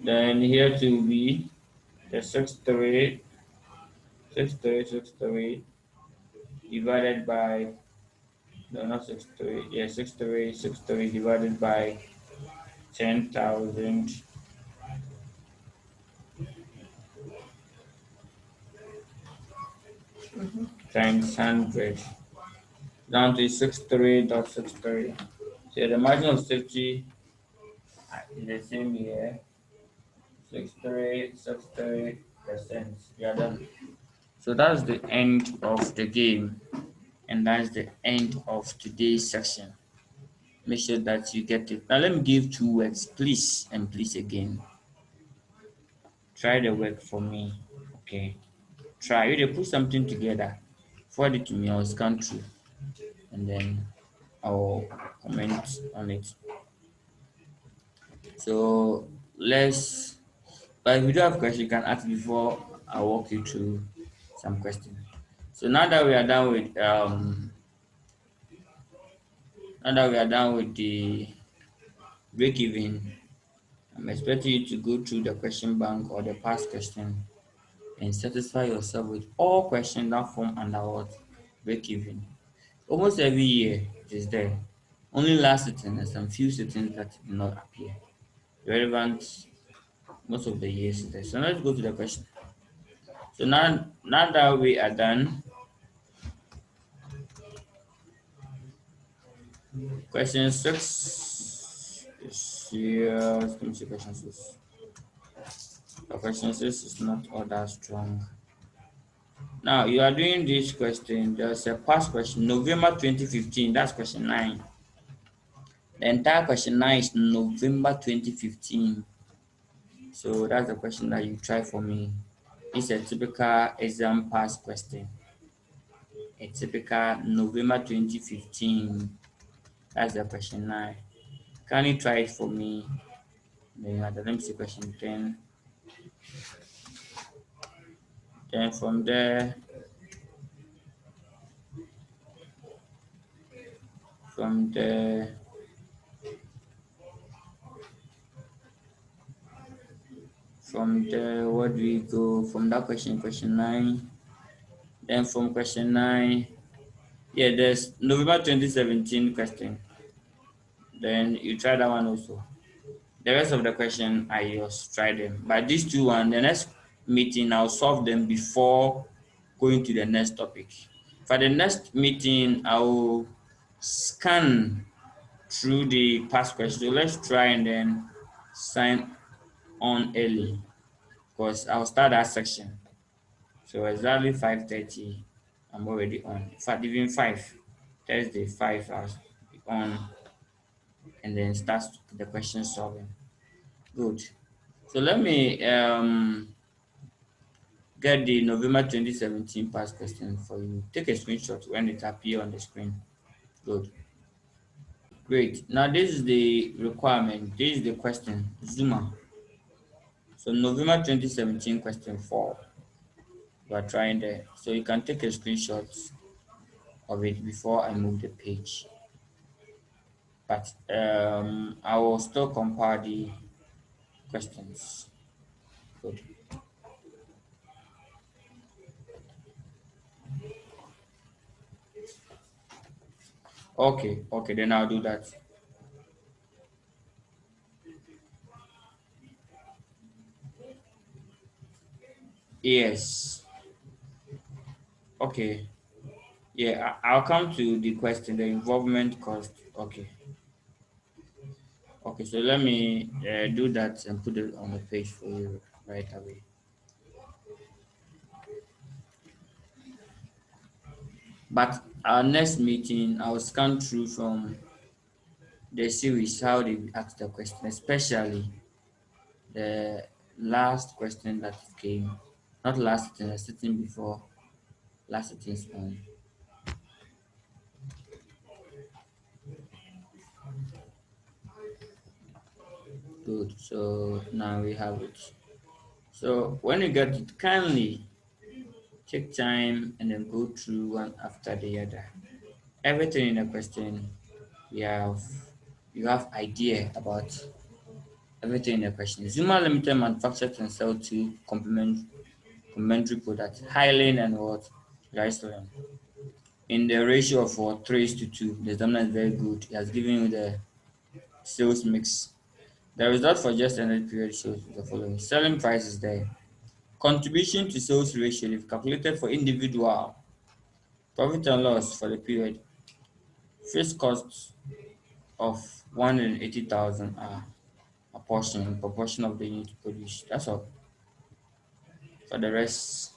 Then here to be the 63 divided by no not 63 yeah 63 divided by 10,000 times 100 down to 63.63. So the margin of safety is the same here. 63%. Yeah, done. So that's the end of the game, and that's the end of today's section. Make sure that you get it. Now let me give 2 words, please and please again. Try the work for me. Okay. Try it. Put something together. Forward it to me. I'll scan through, and then I'll comment on it. So let's. But if you do have questions, you can ask before I walk you through some questions. So now that we are done with the break even, I'm expecting you to go through the question bank or the past question and satisfy yourself with all questions that form under what break even. Almost every year it is there. Only last sitting and some few sittings that did not appear. Relevant most of the years is there. So let's go to the question. So now that we are done, question 6 is here. Let me see question 6. The question 6 is not all that strong. Now you are doing this question. There's a past question, November 2015. That's question 9. The entire question 9 is November 2015. So that's the question that you try for me. It's a typical exam pass question. A typical November 2015. That's the question 9. Can you try it for me? Then let me see question 10. Then from there, from there, where do we go? From that question 9. Then from question 9, yeah, there's November 2017 question. Then you try that one also. The rest of the question I just try them. But these two and the next meeting I'll solve them before going to the next topic. For the next meeting, I will scan through the past questions. So let's try and then sign on early because I'll start that section. So exactly 5:30, I'm already on. In fact, even 5, Thursday 5, I'll be on and then start the question solving. Good. So let me get the November 2017 past question for you. Take a screenshot when it appears on the screen. Good. Great. Now this is the requirement. This is the question. Zuma. So November 2017 question 4. We are trying there. So you can take a screenshot of it before I move the page. But I will still compare the questions. Good. Okay, then I'll do that. Yes. Okay. Yeah, I'll come to the question, the involvement cost. Okay. Okay, so let me do that and put it on the page for you right away. But our next meeting, I'll scan through from the series how they ask the question, especially the last question that came, not last sitting, the sitting before last sitting's on. Good. So now we have it. So when you get it, kindly take time and then go through one after the other. Everything in the question, you have you have idea about everything in the question. Zuma Limited manufactures and sell two complementary products, Highland and what? Riceland. In the ratio of what? 3:2. The examiner is very good. He has given you the sales mix. The result for just ended period shows the following. Selling price is there. Contribution to sales ratio, if calculated for individual. Profit and loss for the period. Fixed costs of 180,000 are a portion in proportion of the unit produced. That's all. For the rest,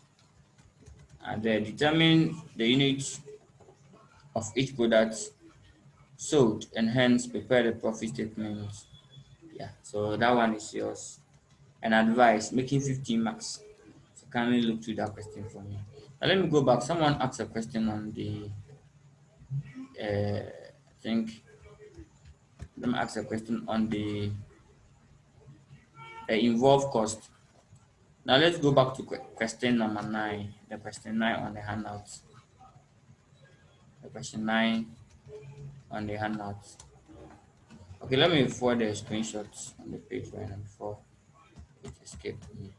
and they determine the unit of each product sold and hence prepare the profit statement. Yeah, so that one is yours. And advice, making 15 marks. So kindly look through that question for me. Now let me go back. Someone asked a question on the I think let me ask a question on the involved cost. Now let's go back to question number 9. The question 9 on the handouts. The question 9 on the handouts. Okay, let me forward the screenshots on the page right now before it escaped me.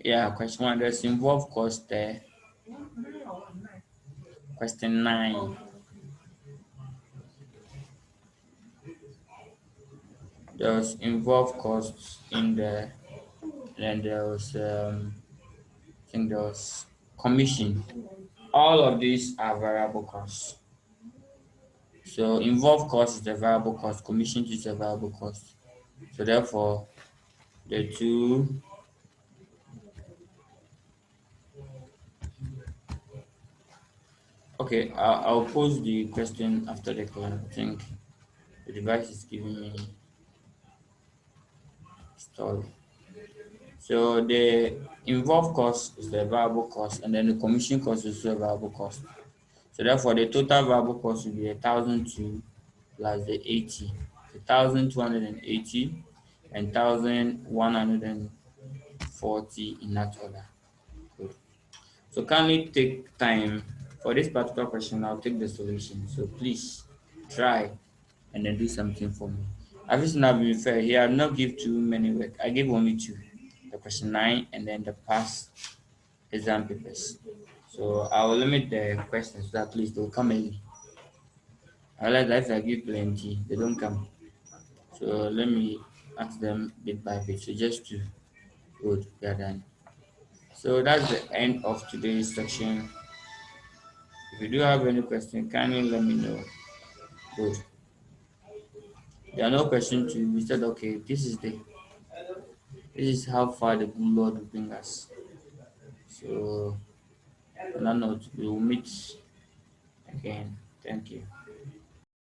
Yeah, question 1. There's involved cost there. Question 9. There was involved costs in there, and there was I think there was commission. All of these are variable costs. So involved cost is a variable cost, commission is a variable cost. So therefore, the two. Okay, I'll pose the question after the call. I think the device is giving me stall. So the involved cost is the variable cost, and then the commission cost is the variable cost. So therefore, the total variable cost will be 1,002 plus the 80, 1,280 and 1,140 in that order. Good. So kindly take time for this particular question. I'll take the solution. So please try and then do something for me. I've just not been fair. Here, I've not give too many work. I gave only two. The question nine and then the past exam papers. So I will limit the questions so that please don't come early. I realize that if I give plenty, they don't come. So let me ask them bit by bit. So just to good, we are done. So that's the end of today's section. If you do have any question, kindly let me know. Good. There are no questions to we said okay, this is how far the good Lord will bring us. So on that note, we will meet again. Thank you.